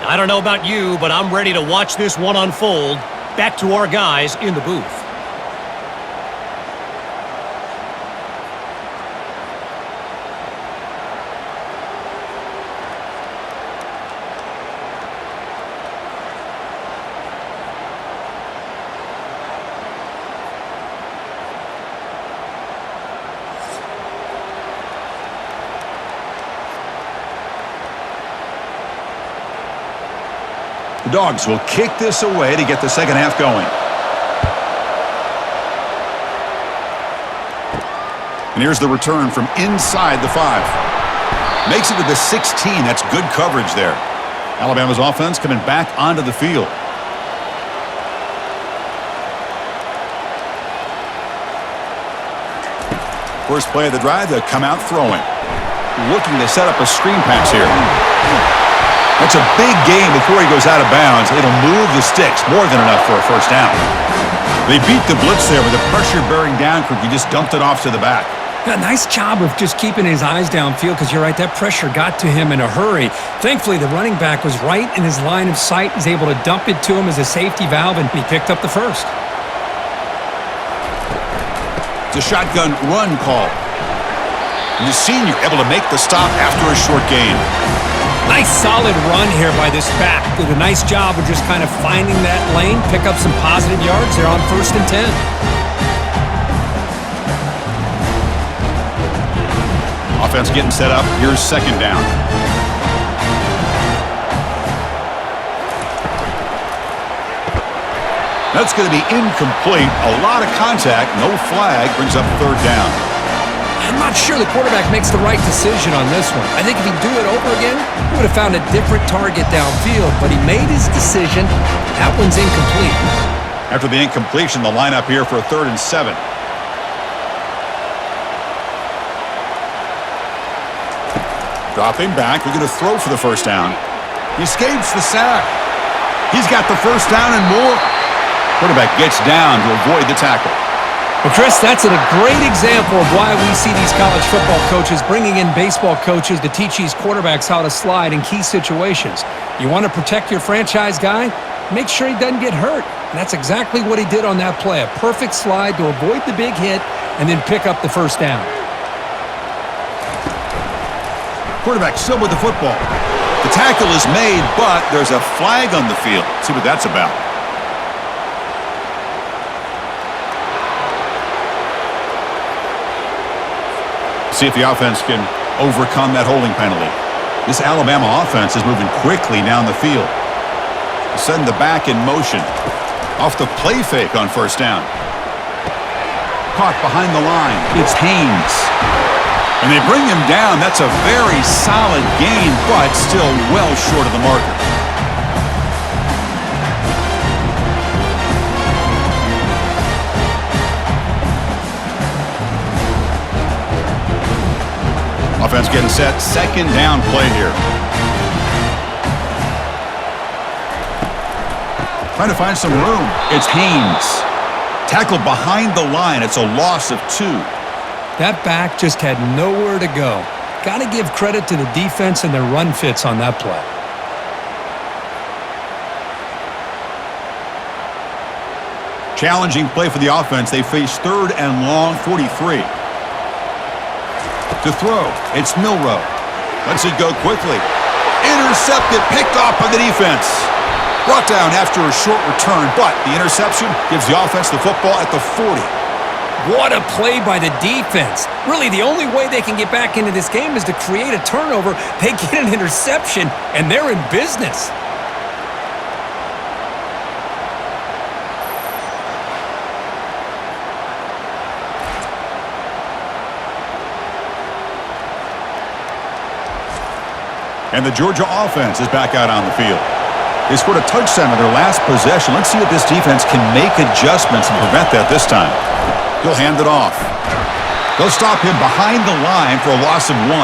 I don't know about you, but I'm ready to watch this one unfold. Back to our guys in the booth. The Dogs will kick this away to get the second half going. And here's the return from inside the 5. Makes it to the 16. That's good coverage there. Alabama's offense coming back onto the field. First play of the drive, they'll come out throwing. Looking to set up a screen pass here. That's a big gain before he goes out of bounds. It'll move the sticks, more than enough for a first down. They beat the blitz there with the pressure bearing down. He just dumped it off to the back. Yeah, nice job of just keeping his eyes downfield because you're right, that pressure got to him in a hurry. Thankfully, the running back was right in his line of sight. He's able to dump it to him as a safety valve, and he picked up the first. It's a shotgun run call. And the senior able to make the stop after a short gain. Nice solid run here by this back. Did a nice job of just kind of finding that lane, pick up some positive yards. They're on 1st and 10. Offense getting set up. Here's second down. That's going to be incomplete. A lot of contact. No flag. Brings up third down. I'm not sure the quarterback makes the right decision on this one. I think if he'd do it over again, he would have found a different target downfield, but he made his decision. That one's incomplete. After the incompletion, the lineup here for a 3rd and 7. Dropping back. They're going to throw for the first down. He escapes the sack. He's got the first down and more. Quarterback gets down to avoid the tackle. Well, Chris, that's a great example of why we see these college football coaches bringing in baseball coaches to teach these quarterbacks how to slide in key situations. You want to protect your franchise guy? Make sure he doesn't get hurt. And that's exactly what he did on that play. A perfect slide to avoid the big hit and then pick up the first down. Quarterback still with the football. The tackle is made, but there's a flag on the field. Let's see what that's about. See if the offense can overcome that holding penalty. This Alabama offense is moving quickly down the field. Send the back in motion. Off the play fake on first down. Caught behind the line. It's Haynes. And they bring him down. That's a very solid gain, but still well short of the marker. Offense getting set. Second down play here. Trying to find some room. It's Haynes. Tackled behind the line. It's a loss of 2. That back just had nowhere to go. Got to give credit to the defense and their run fits on that play. Challenging play for the offense. They face 3rd and long, 43. To throw, it's Milroe. Lets it go quickly. Intercepted, picked off by the defense. Brought down after a short return, but the interception gives the offense the football at the 40. What a play by the defense. Really, the only way they can get back into this game is to create a turnover. They get an interception, and they're in business. And the Georgia offense is back out on the field. They scored a touchdown on their last possession. Let's see if this defense can make adjustments and prevent that this time. He'll hand it off. They'll stop him behind the line for a loss of 1.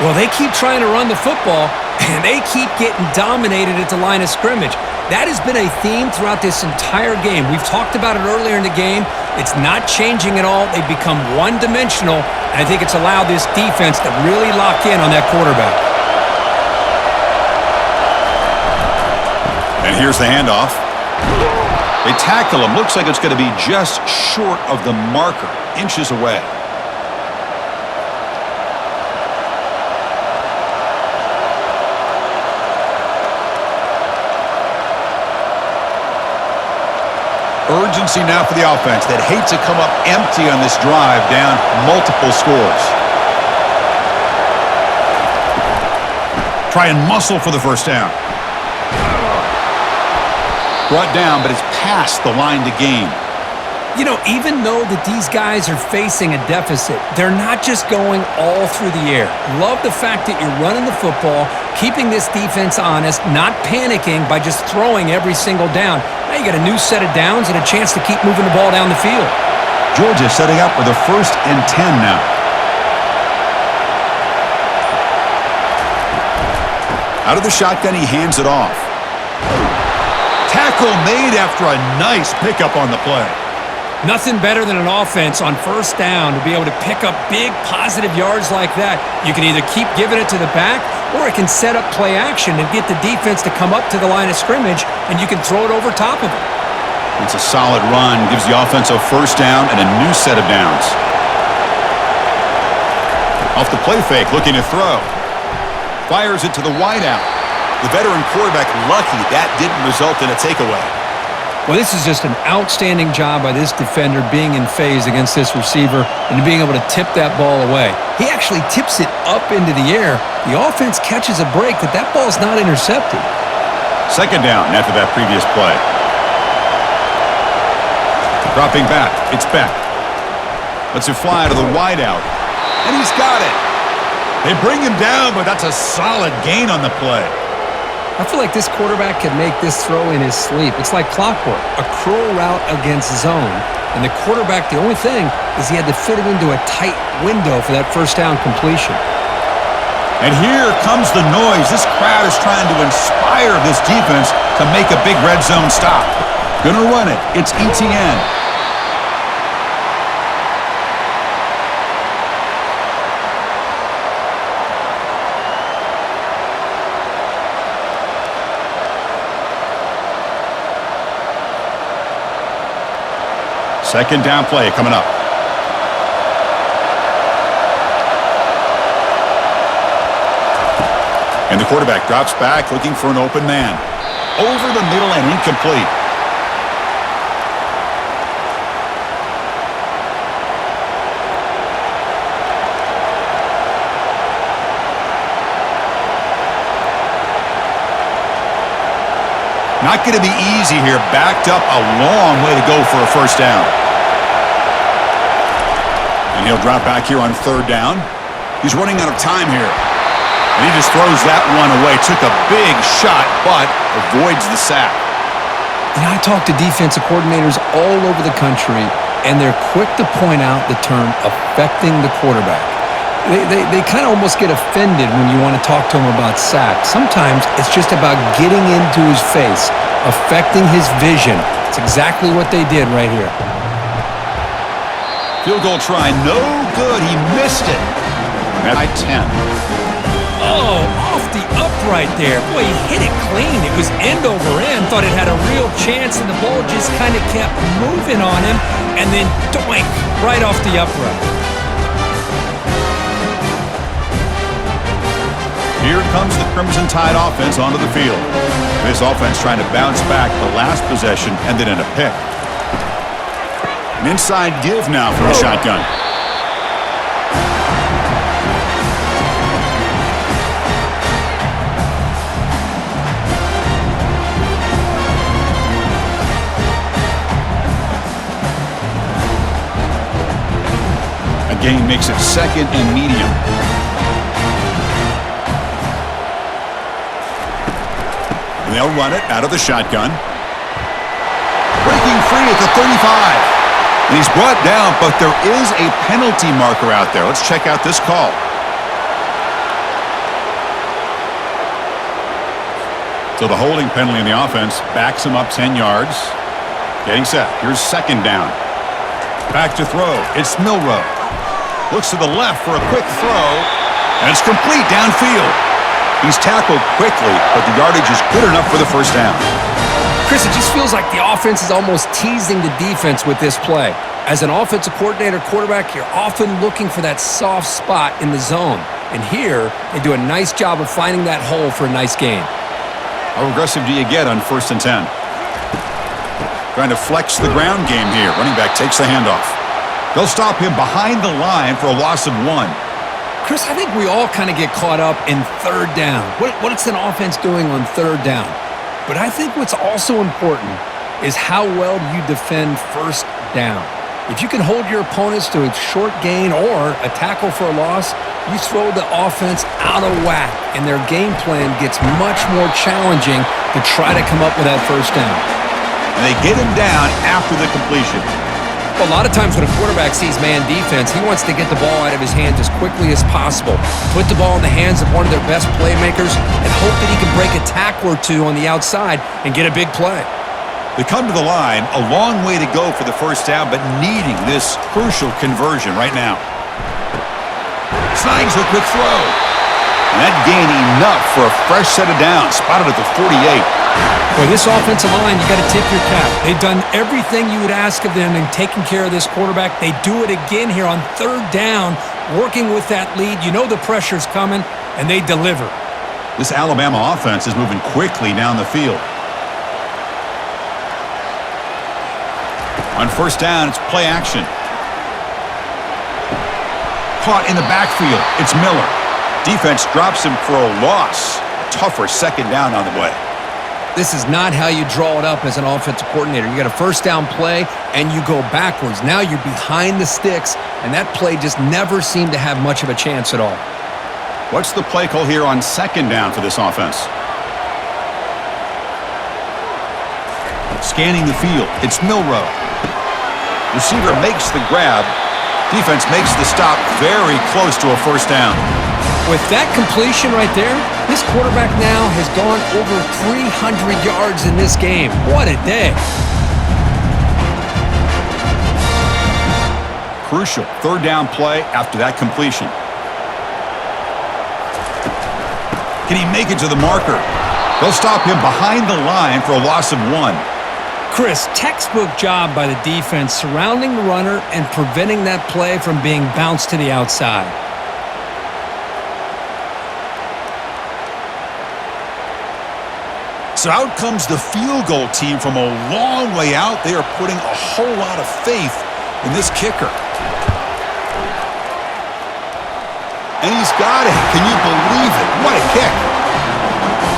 Well, they keep trying to run the football, And they keep getting dominated at the line of scrimmage. That has been a theme throughout this entire game. We've talked about it earlier in the game. It's not changing at all. They've become one-dimensional, and I think it's allowed this defense to really lock in on that quarterback. And here's the handoff. They tackle him. Looks like it's going to be just short of the marker, inches away. Urgency now for the offense that hate to come up empty on this drive, down multiple scores. Try and muscle for the first down. Brought down, but it's past the line to gain. You know, even though that these guys are facing a deficit, they're not just going all through the air. Love the fact that you're running the football, keeping this defense honest, not panicking by just throwing every single down. Now you got a new set of downs and a chance to keep moving the ball down the field. Georgia setting up with a 1st and 10 now. Out of the shotgun, he hands it off. Tackle made after a nice pickup on the play. Nothing better than an offense on 1st down to be able to pick up big positive yards like that. You can either keep giving it to the back, or it can set up play action and get the defense to come up to the line of scrimmage, and you can throw it over top of it. It's a solid run, gives the offense a 1st down and a new set of downs. Off the play fake, looking to throw. Fires it to the wideout. The veteran quarterback lucky that didn't result in a takeaway. Well, this is just an outstanding job by this defender being in phase against this receiver and being able to tip that ball away. He actually tips it up into the air. The offense catches a break that ball's not intercepted. 2nd down after that previous play. Dropping back, it's Beck. Lets it fly to the wideout, and he's got it. They bring him down, but that's a solid gain on the play. I feel like this quarterback could make this throw in his sleep. It's like clockwork, a curl route against zone. And the quarterback, the only thing is he had to fit it into a tight window for that 1st down completion. And here comes the noise. This crowd is trying to inspire this defense to make a big red zone stop. Gonna run it. It's ETN. Second down play coming up. And the quarterback drops back looking for an open man. Over the middle and incomplete. Not going to be easy here. Backed up a long way to go for a 1st down. And he'll drop back here on 3rd down. He's running out of time here. And he just throws that one away. Took a big shot, but avoids the sack. And I talk to defensive coordinators all over the country, and they're quick to point out the term affecting the quarterback. They kind of almost get offended when you want to talk to them about sacks. Sometimes it's just about getting into his face, affecting his vision. It's exactly what they did right here. Field goal try, no good. He missed it. At 10. Oh, off the upright there. Boy, he hit it clean. It was end over end. Thought it had a real chance, and the ball just kind of kept moving on him, and then doink, right off the upright. Here comes the Crimson Tide offense onto the field. This offense trying to bounce back the last possession, ended in a pick. An inside give now for a shotgun. A gain makes it 2nd and medium. And they'll run it out of the shotgun. Breaking free at the 35. And he's brought down, but there is a penalty marker out there. Let's check out this call. So the holding penalty in the offense backs him up 10 yards. Getting set. Here's second down. Back to throw. It's Milroe. Looks to the left for a quick throw. And it's complete downfield. He's tackled quickly, but the yardage is good enough for the first down. Chris, it just feels like the offense is almost teasing the defense with this play. As an offensive coordinator quarterback, you're often looking for that soft spot in the zone. And here, they do a nice job of finding that hole for a nice gain. How aggressive do you get on 1st and 10? Trying to flex the ground game here. Running back takes the handoff. They'll stop him behind the line for a loss of 1. Chris, I think we all kind of get caught up in 3rd down. What's an offense doing on 3rd down? But I think what's also important is how well you defend 1st down. If you can hold your opponents to a short gain or a tackle for a loss, you throw the offense out of whack, and their game plan gets much more challenging to try to come up with that 1st down. And they get him down after the completion. A lot of times when a quarterback sees man defense, he wants to get the ball out of his hands as quickly as possible, put the ball in the hands of one of their best playmakers, and hope that he can break a tackle or two on the outside and get a big play. They come to the line, a long way to go for the 1st down, but needing this crucial conversion right now. Snags a quick throw. And that gain enough for a fresh set of downs, spotted at the 48. Boy, this offensive line, you got to tip your cap. They've done everything you would ask of them in taking care of this quarterback. They do it again here on 3rd down, working with that lead. You know the pressure's coming, and they deliver. This Alabama offense is moving quickly down the field. On 1st down, it's play action. Caught in the backfield. It's Miller. Defense drops him for a loss. A tougher 2nd down on the way. This is not how you draw it up as an offensive coordinator. You got a 1st down play, and you go backwards. Now you're behind the sticks, and that play just never seemed to have much of a chance at all. What's the play call here on 2nd down for this offense? Scanning the field. It's Milroe. Receiver makes the grab. Defense makes the stop very close to a 1st down. With that completion right there, this quarterback now has gone over 300 yards in this game. What a day. Crucial 3rd down play after that completion. Can he make it to the marker? They'll stop him behind the line for a loss of 1. Chris, textbook job by the defense surrounding the runner and preventing that play from being bounced to the outside. So out comes the field goal team from a long way out. They are putting a whole lot of faith in this kicker. And he's got it. Can you believe it? What a kick.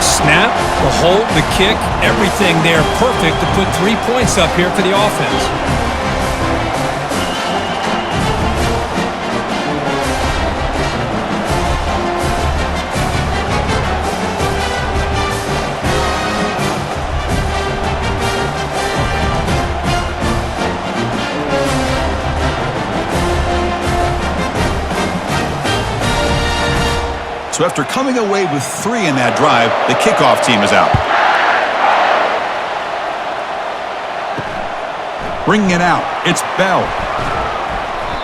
Snap, the hold, the kick, everything there perfect to put 3 points up here for the offense. So after coming away with 3 in that drive, the kickoff team is out. Bringing it out, it's Bell.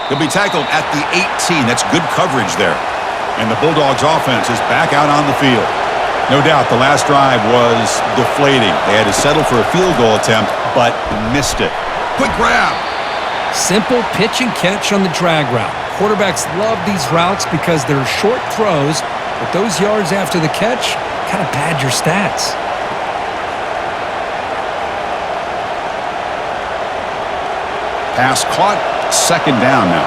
He'll be tackled at the 18. That's good coverage there. And the Bulldogs offense is back out on the field. No doubt the last drive was deflating. They had to settle for a field goal attempt, but missed it. Quick grab. Simple pitch and catch on the drag route. Quarterbacks love these routes because they're short throws, but those yards after the catch kind of pad your stats. Pass caught, 2nd down now.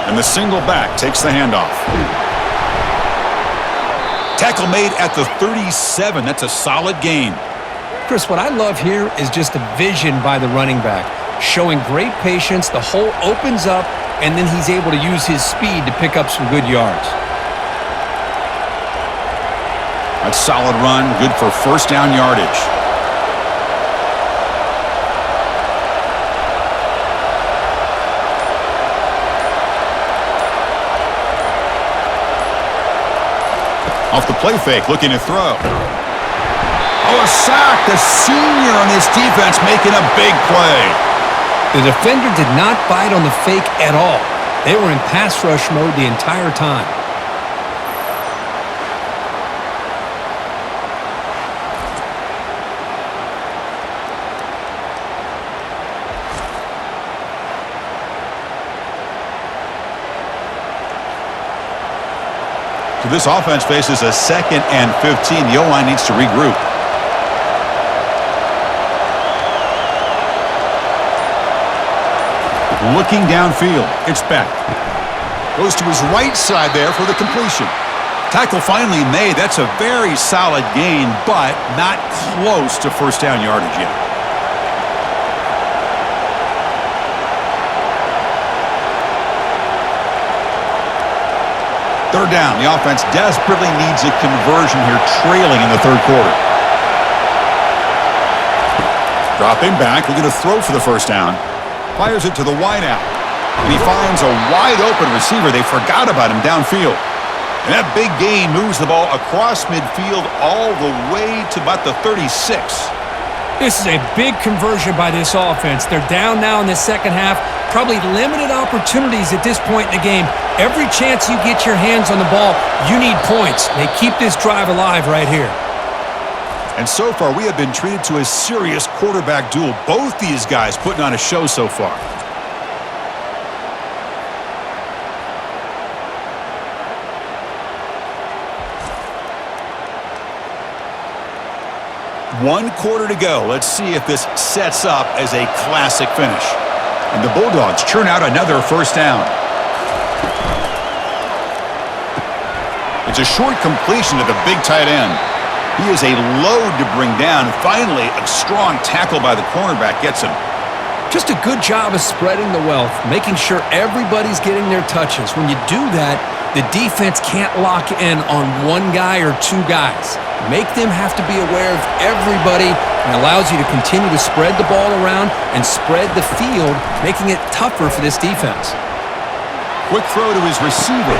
And the single back takes the handoff. Tackle made at the 37. That's a solid gain. Chris, what I love here is just the vision by the running back. Showing great patience, the hole opens up, and then he's able to use his speed to pick up some good yards. A solid run, good for 1st down yardage. Off the play fake, looking to throw. Oh, a sack. The senior on this defense making a big play. The defender did not bite on the fake at all. They were in pass rush mode the entire time. So this offense faces a 2nd and 15. The O-line needs to regroup. Looking downfield. It's back. Goes to his right side there for the completion. Tackle finally made. That's a very solid gain, but not close to first down yardage yet. Third down. The offense desperately needs a conversion here, trailing in the third quarter. Dropping back, looking to throw for the first down. Fires it to the wideout. And he finds a wide-open receiver. They forgot about him downfield. And that big gain moves the ball across midfield all the way to about the 36. This is a big conversion by this offense. They're down now in the second half. Probably limited opportunities at this point in the game. Every chance you get your hands on the ball, you need points. They keep this drive alive right here. And so far, we have been treated to a serious quarterback duel. Both these guys putting on a show so far. One quarter to go. Let's see if this sets up as a classic finish. And the Bulldogs churn out another first down. It's a short completion to the big tight end. He is a load to bring down. Finally, a strong tackle by the cornerback gets him. Just a good job of spreading the wealth, making sure everybody's getting their touches. When you do that, the defense can't lock in on one guy or two guys. Make them have to be aware of everybody, and allows you to continue to spread the ball around and spread the field, making it tougher for this defense. Quick throw to his receiver.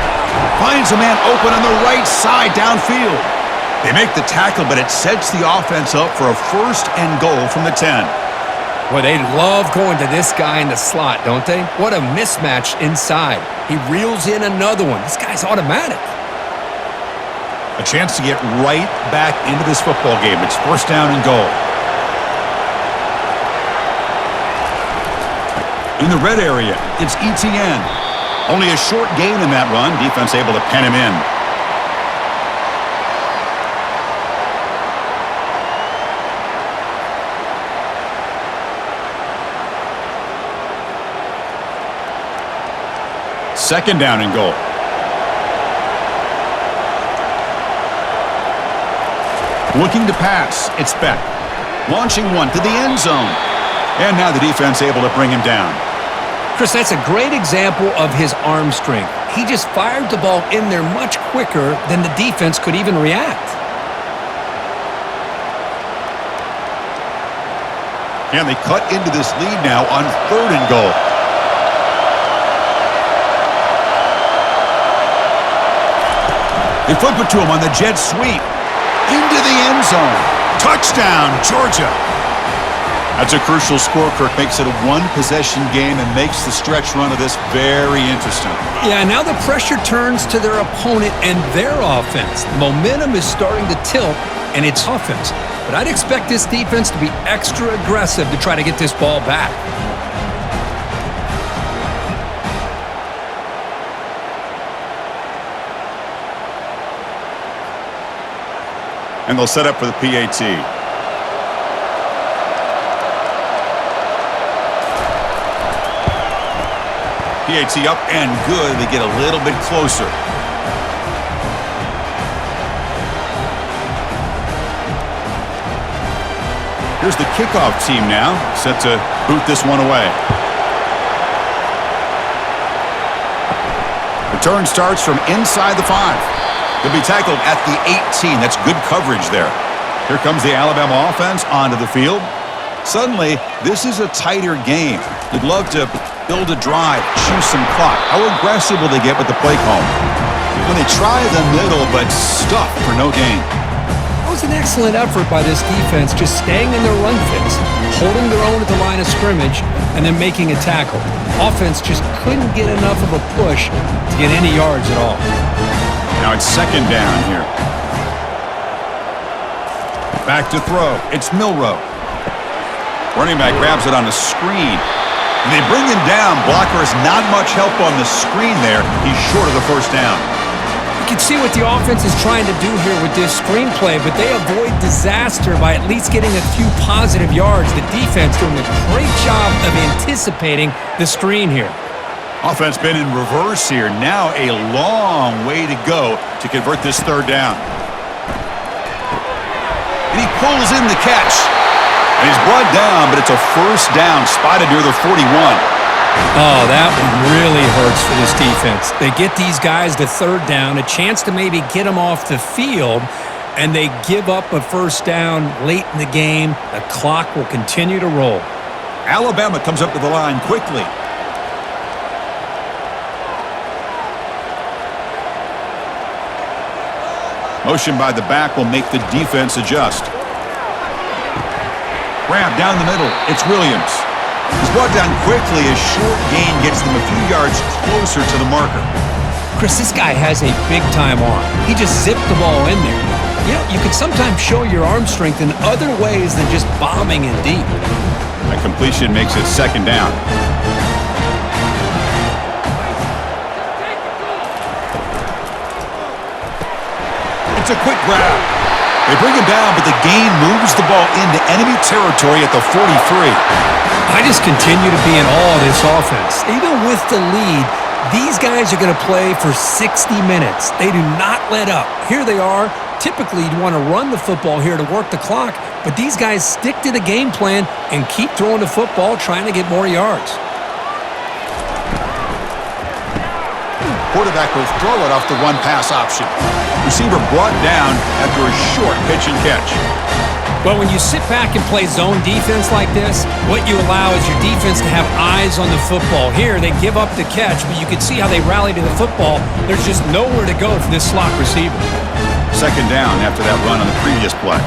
Finds a man open on the right side downfield. They make the tackle, but it sets the offense up for a 1st and goal from the 10. Well, they love going to this guy in the slot, don't they? What a mismatch inside. He reels in another one. This guy's automatic. A chance to get right back into this football game. It's 1st down and goal. In the red area, it's ETN. Only a short gain in that run. Defense able to pen him in. Second down and goal. Looking to pass. It's Beck. Launching one to the end zone. And now the defense able to bring him down. Chris, that's a great example of his arm strength. He just fired the ball in there much quicker than the defense could even react. And they cut into this lead now on 3rd and goal. They flip it to him on the jet sweep. Into the end zone. Touchdown, Georgia. That's a crucial score, Kirk. Makes it a one-possession game and makes the stretch run of this very interesting. Yeah, now the pressure turns to their opponent and their offense. The momentum is starting to tilt, and it's offense. But I'd expect this defense to be extra aggressive to try to get this ball back. And they'll set up for the PAT. PAT up and good. They get a little bit closer. Here's the kickoff team now, set to boot this one away. Return starts from inside the 5. He'll be tackled at the 18. That's good coverage there. Here comes the Alabama offense onto the field. Suddenly, this is a tighter game. You'd love to build a drive, choose some clock. How aggressive will they get with the play call? when they try the middle but stuff for no gain. That was an excellent effort by this defense, just staying in their run fits, holding their own at the line of scrimmage, and then making a tackle. Offense just couldn't get enough of a push to get any yards at all. Now it's second down here. Back to throw. It's Milroe. Running back grabs it on a screen. And they bring him down. Blocker has not much help on the screen there. He's short of the first down. You can see what the offense is trying to do here with this screenplay, but they avoid disaster by at least getting a few positive yards. The defense doing a great job of anticipating the screen here. Offense been in reverse here. Now a long way to go to convert this third down. And he pulls in the catch. And he's brought down, but it's a first down spotted near the 41. Oh, that one really hurts for this defense. They get these guys to third down, a chance to maybe get them off the field, and they give up a first down late in the game. The clock will continue to roll. Alabama comes up to the line quickly. Motion by the back will make the defense adjust. Grab down the middle. It's Williams. He's brought down quickly. A short gain gets them a few yards closer to the marker. Chris, this guy has a big-time arm. He just zipped the ball in there. You know, you can sometimes show your arm strength in other ways than just bombing it deep. That completion makes it second down. It's a quick grab. They bring him down, but the gain moves the ball into enemy territory at the 43. I just continue to be in awe of this offense. Even with the lead, these guys are going to play for 60 minutes. They do not let up. Here they are. Typically, you'd want to run the football here to work the clock, but these guys stick to the game plan and keep throwing the football, trying to get more yards. Quarterback will throw it off the run-pass option. Receiver brought down after a short pitch and catch. Well, when you sit back and play zone defense like this, what you allow is your defense to have eyes on the football. Here, they give up the catch, but you can see how they rally to the football. There's just nowhere to go for this slot receiver. Second down after that run on the previous play.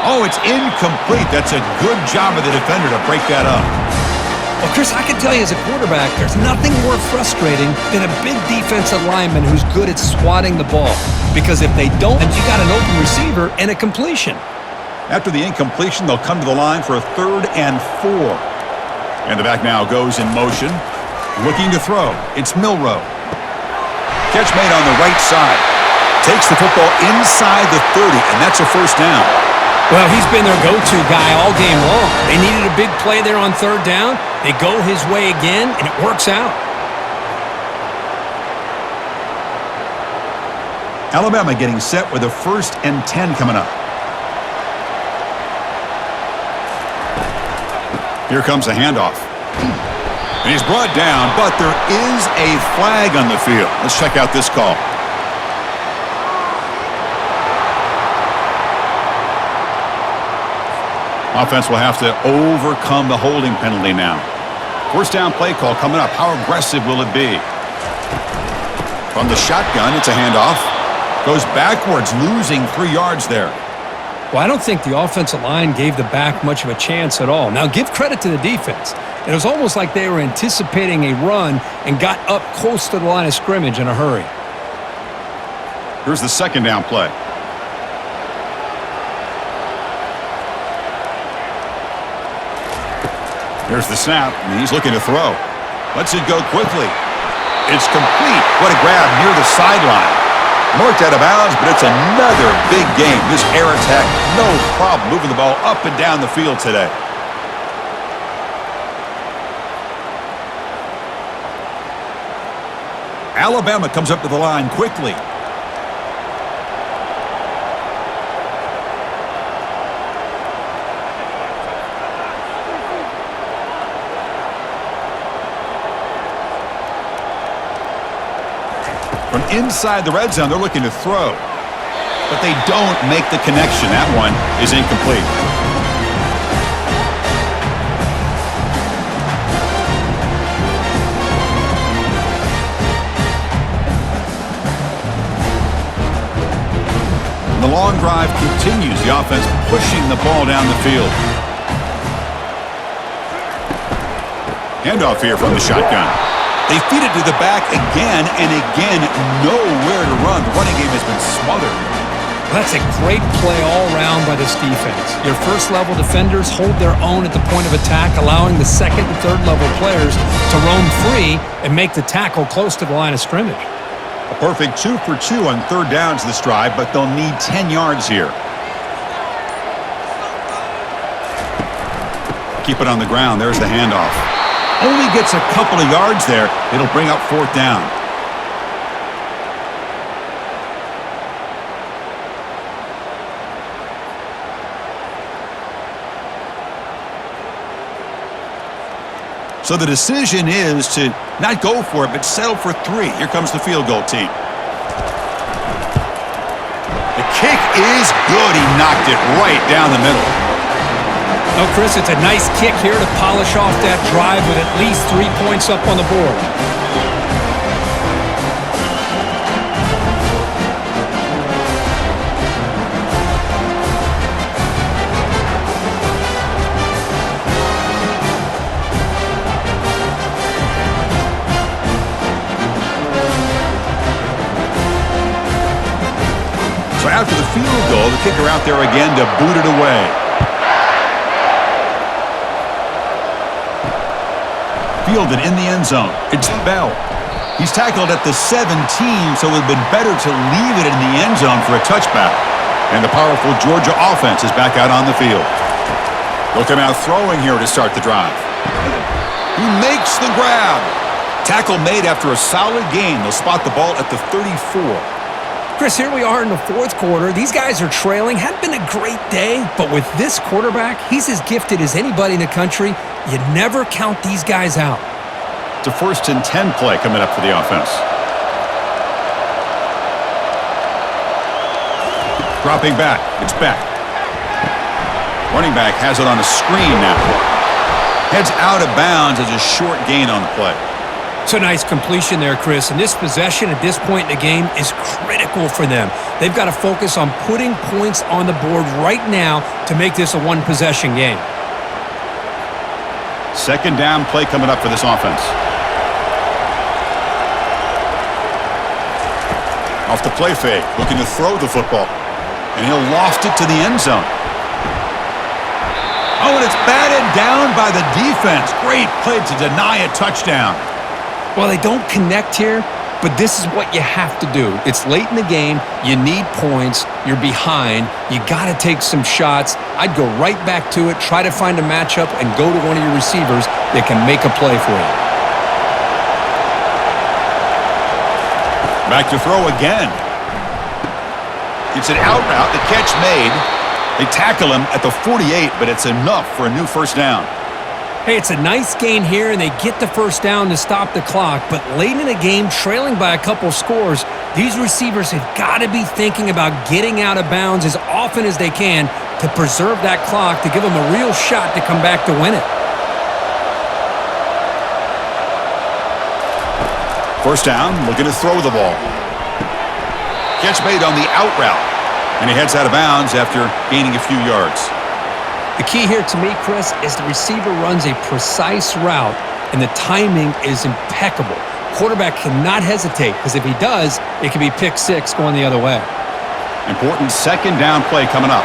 Oh, it's incomplete. That's a good job of the defender to break that up. Well, Chris, I can tell you as a quarterback, there's nothing more frustrating than a big defensive lineman who's good at swatting the ball. Because if they don't, you got an open receiver and a completion. After the incompletion, they'll come to the line for a 3rd and 4. And the back now goes in motion. Looking to throw. It's Milroe. Catch made on the right side. Takes the football inside the 30, and that's a first down. Well, he's been their go-to guy all game long. They needed a big play there on third down. They go his way again, and it works out. Alabama getting set with a 1st and 10 coming up. Here comes a handoff. And he's brought down, but there is a flag on the field. Let's check out this call. Offense will have to overcome the holding penalty now. First down play call coming up. How aggressive will it be? From the shotgun, it's a handoff. Goes backwards, losing 3 yards there. Well, I don't think the offensive line gave the back much of a chance at all. Now, give credit to the defense. It was almost like they were anticipating a run and got up close to the line of scrimmage in a hurry. Here's the second down play. Here's the snap, and he's looking to throw. Lets it go quickly. It's complete. What a grab near the sideline. Marked out of bounds, but it's another big game. This air attack, no problem moving the ball up and down the field today. Alabama comes up to the line quickly. From inside the red zone, they're looking to throw. But they don't make the connection. That one is incomplete. And the long drive continues. The offense pushing the ball down the field. Handoff here from the shotgun. They feed it to the back again and again. Nowhere to run. The running game has been smothered. That's a great play all around by this defense. Your first-level defenders hold their own at the point of attack, allowing the second and third-level players to roam free and make the tackle close to the line of scrimmage. A perfect 2 for 2 on third downs this drive, but they'll need 10 yards here. Keep it on the ground. There's the handoff. Only gets a couple of yards there. It'll bring up fourth down. So the decision is to not go for it, but settle for 3. Here comes the field goal team. The kick is good. He knocked it right down the middle. No, Chris, it's a nice kick here to polish off that drive with at least 3 points up on the board. So after the field goal, the kicker out there again to boot it away. Fielded in the end zone. It's Bell. He's tackled at the 17, so it would have been better to leave it in the end zone for a touchback. And the powerful Georgia offense is back out on the field. They'll come out throwing here to start the drive. He makes the grab. Tackle made after a solid gain. They'll spot the ball at the 34. Chris, here we are in the fourth quarter. These guys are trailing. Hadn't been a great day, but with this quarterback, he's as gifted as anybody in the country. You never count these guys out. It's a 1st and 10 play coming up for the offense. Dropping back. It's back. Running back has it on a screen now. Heads out of bounds as a short gain on the play. It's a nice completion there, Chris, and this possession at this point in the game is critical for them. They've got to focus on putting points on the board right now to make this a one-possession game. Second down play coming up for this offense. Off the play fake, looking to throw the football. And he'll loft it to the end zone. Oh, and it's batted down by the defense. Great play to deny a touchdown. Well, they don't connect here, but this is what you have to do. It's late in the game. You need points. You're behind. You got to take some shots. I'd go right back to it, try to find a matchup, and go to one of your receivers that can make a play for you. Back to throw again. It's an out route. The catch made. They tackle him at the 48, but it's enough for a new first down. Hey, it's a nice gain here, and they get the first down to stop the clock. But late in the game, trailing by a couple scores, these receivers have got to be thinking about getting out of bounds as often as they can to preserve that clock, to give them a real shot to come back to win it. First down, looking to throw the ball. Catch made on the out route, and he heads out of bounds after gaining a few yards. The key here to me, Chris, is the receiver runs a precise route, and the timing is impeccable. Quarterback cannot hesitate, because if he does, it could be pick six going the other way. Important second down play coming up.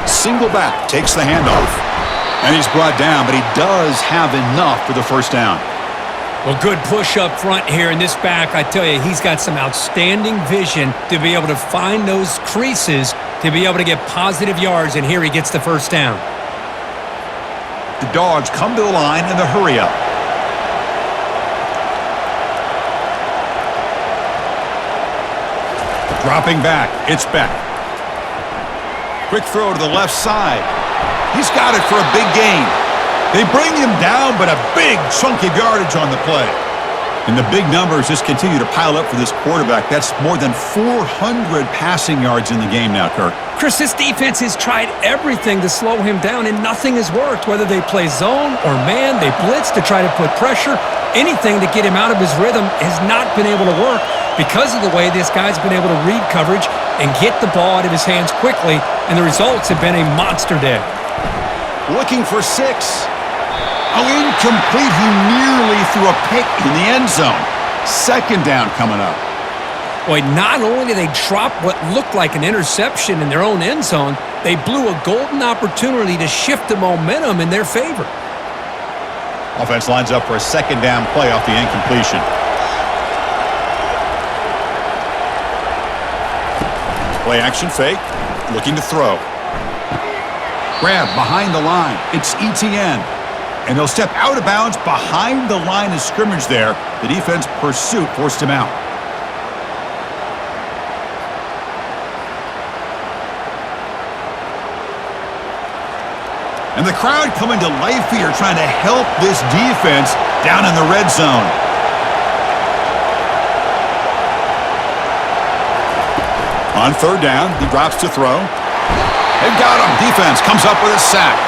Single back, takes the handoff. And he's brought down, but he does have enough for the first down. Well, good push up front here in this back. I tell you, he's got some outstanding vision to be able to find those creases to be able to get positive yards, and here he gets the first down. The Dogs come to the line in the hurry up. Dropping back, it's Beck. Quick throw to the left side. He's got it for a big gain. They bring him down, but a big chunk of yardage on the play. And the big numbers just continue to pile up for this quarterback. That's more than 400 passing yards in the game now, Kirk. Chris, this defense has tried everything to slow him down, and nothing has worked. Whether they play zone or man, they blitz to try to put pressure. Anything to get him out of his rhythm has not been able to work because of the way this guy's been able to read coverage and get the ball out of his hands quickly, and the results have been a monster day. Looking for 6. Oh, incomplete. He nearly threw a pick in the end zone. Second down coming up. Boy, not only did they drop what looked like an interception in their own end zone, they blew a golden opportunity to shift the momentum in their favor. Offense lines up for a second down play off the incompletion. Play action fake. Looking to throw. Grab behind the line. It's ETN. And he'll step out of bounds behind the line of scrimmage there. The defense pursuit forced him out. And the crowd coming to life here trying to help this defense down in the red zone. On third down, he drops to throw. They've got him. Defense comes up with a sack.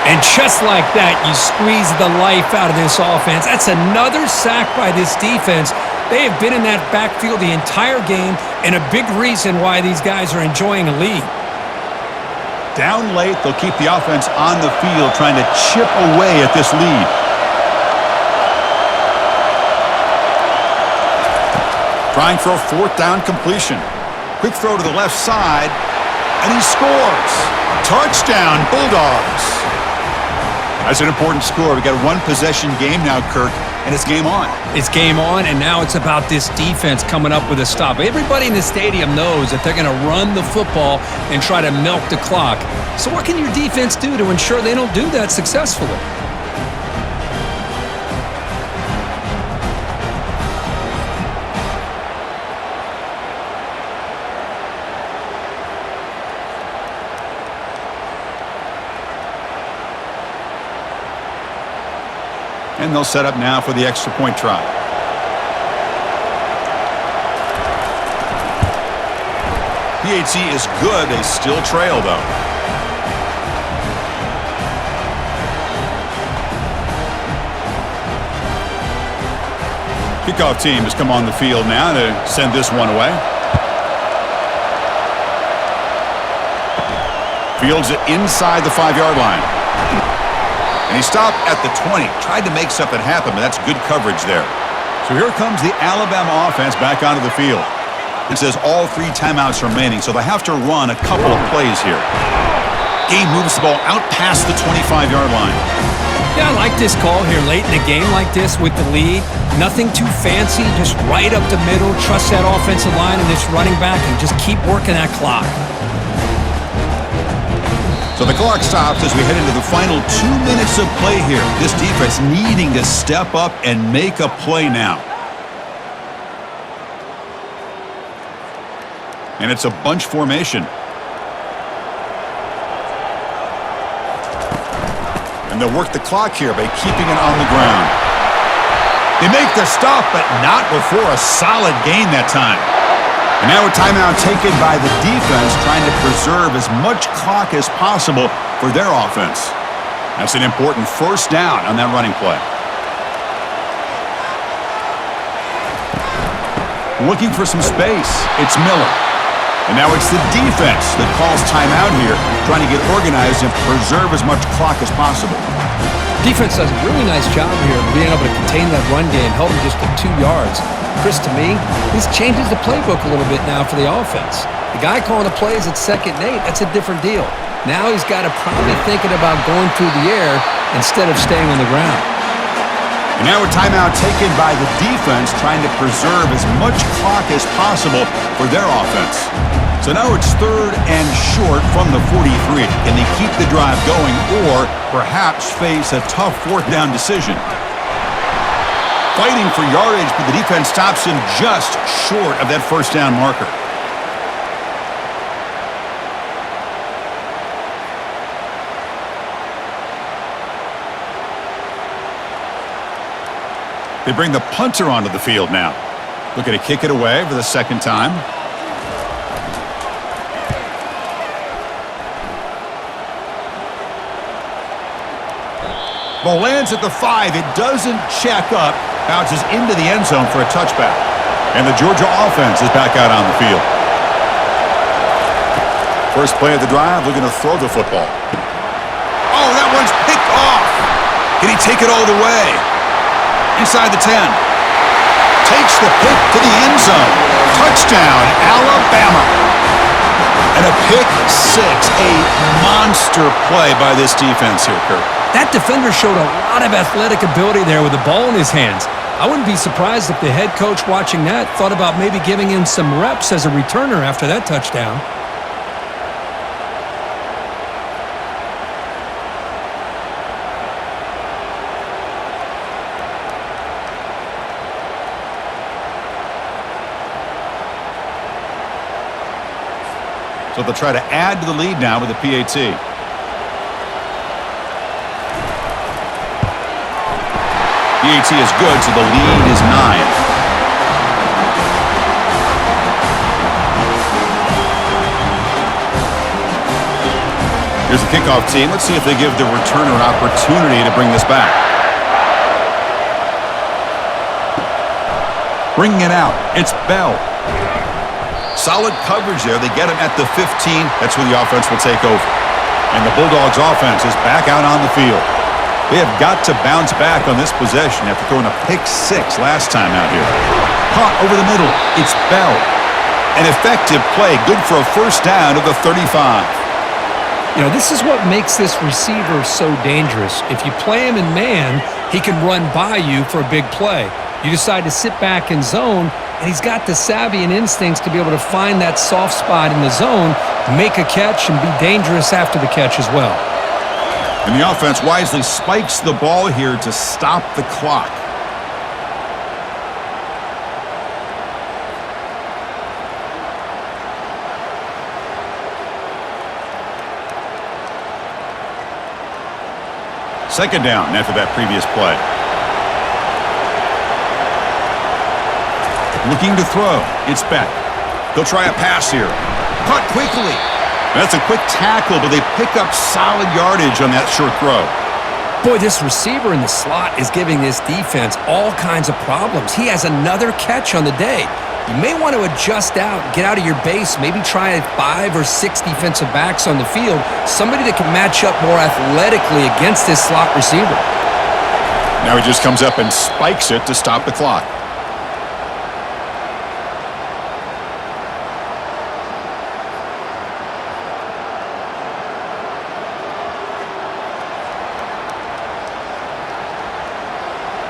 And just like that, you squeeze the life out of this offense. That's another sack by this defense. They have been in that backfield the entire game, and a big reason why these guys are enjoying a lead. Down late, they'll keep the offense on the field trying to chip away at this lead. Trying for a fourth down completion. Quick throw to the left side, and he scores. Touchdown, Bulldogs. That's an important score. We've got a one-possession game now, Kirk, and it's game on. It's game on, and now it's about this defense coming up with a stop. Everybody in the stadium knows that they're going to run the football and try to milk the clock. So what can your defense do to ensure they don't do that successfully? And they'll set up now for the extra point try. PHC is good. They still trail, though. Kickoff team has come on the field now to send this one away. Fields it inside the 5-yard line. And he stopped at the 20. Tried to make something happen, but that's good coverage there. So here comes the Alabama offense back onto the field. It says all 3 timeouts remaining, so they have to run a couple of plays here. Game moves the ball out past the 25-yard line. Yeah, I like this call here late in the game like this with the lead. Nothing too fancy, just right up the middle. Trust that offensive line and this running back and just keep working that clock. So the clock stops as we head into the final 2 minutes of play here. This defense needing to step up and make a play now. And it's a bunch formation. And they'll work the clock here by keeping it on the ground. They make the stop, but not before a solid gain that time. And now a timeout taken by the defense trying to preserve as much clock as possible for their offense. That's an important first down on that running play. Looking for some space, it's Miller. And now it's the defense that calls timeout here, trying to get organized and preserve as much clock as possible. Defense does a really nice job here of being able to contain that run game, held him just to 2 yards. Chris, to me, this changes the playbook a little bit now for the offense. The guy calling the plays at 2nd and 8, that's a different deal. Now he's got to probably thinking about going through the air instead of staying on the ground. And now a timeout taken by the defense trying to preserve as much clock as possible for their offense. So now it's 3rd and short from the 43. Can they keep the drive going or perhaps face a tough 4th down decision? Fighting for yardage, but the defense stops him just short of that first down marker. They bring the punter onto the field now. Looking to kick it away for the second time. Ball lands at the 5. It doesn't check up. Bounces into the end zone for a touchback. And the Georgia offense is back out on the field. First play of the drive, looking to throw the football. Oh, that one's picked off. Can he take it all the way? Inside the 10. Takes the pick to the end zone. Touchdown, Alabama. And a pick 6. A monster play by this defense here, Kurt. That defender showed a lot of athletic ability there with the ball in his hands. I wouldn't be surprised if the head coach watching that thought about maybe giving him some reps as a returner after that touchdown. So they'll try to add to the lead now with a PAT. PAT is good, so the lead is 9. Here's the kickoff team. Let's see if they give the returner an opportunity to bring this back. Bringing it out. It's Bell. Solid coverage there. They get him at the 15. That's where the offense will take over. And the Bulldogs offense is back out on the field. They have got to bounce back on this possession after throwing a pick 6 last time out here. Caught over the middle. It's Bell. An effective play. Good for a first down of the 35. You know, this is what makes this receiver so dangerous. If you play him in man, he can run by you for a big play. You decide to sit back in zone, and he's got the savvy and instincts to be able to find that soft spot in the zone, make a catch, and be dangerous after the catch as well. And the offense wisely spikes the ball here to stop the clock. Second down after that previous play. Looking to throw. It's Beck. He'll try a pass here. Caught quickly. That's a quick tackle, but they pick up solid yardage on that short throw. Boy, this receiver in the slot is giving this defense all kinds of problems. He has another catch on the day. You may want to adjust out, get out of your base, maybe try 5 or 6 defensive backs on the field, somebody that can match up more athletically against this slot receiver. Now he just comes up and spikes it to stop the clock.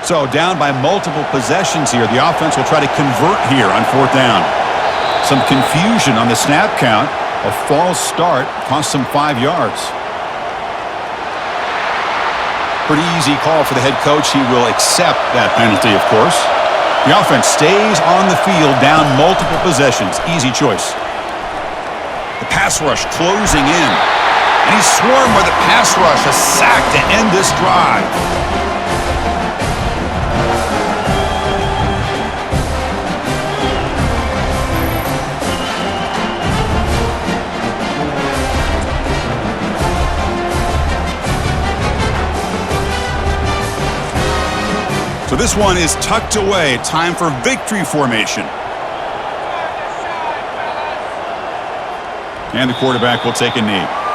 So down by multiple possessions here. The offense will try to convert here on 4th down. Some confusion on the snap count. A false start cost them 5 yards. Pretty easy call for the head coach. He will accept that penalty, of course. The offense stays on the field down multiple possessions. Easy choice. The pass rush closing in. And he's swarmed by the pass rush. A sack to end this drive. So this one is tucked away. Time for victory formation. And the quarterback will take a knee.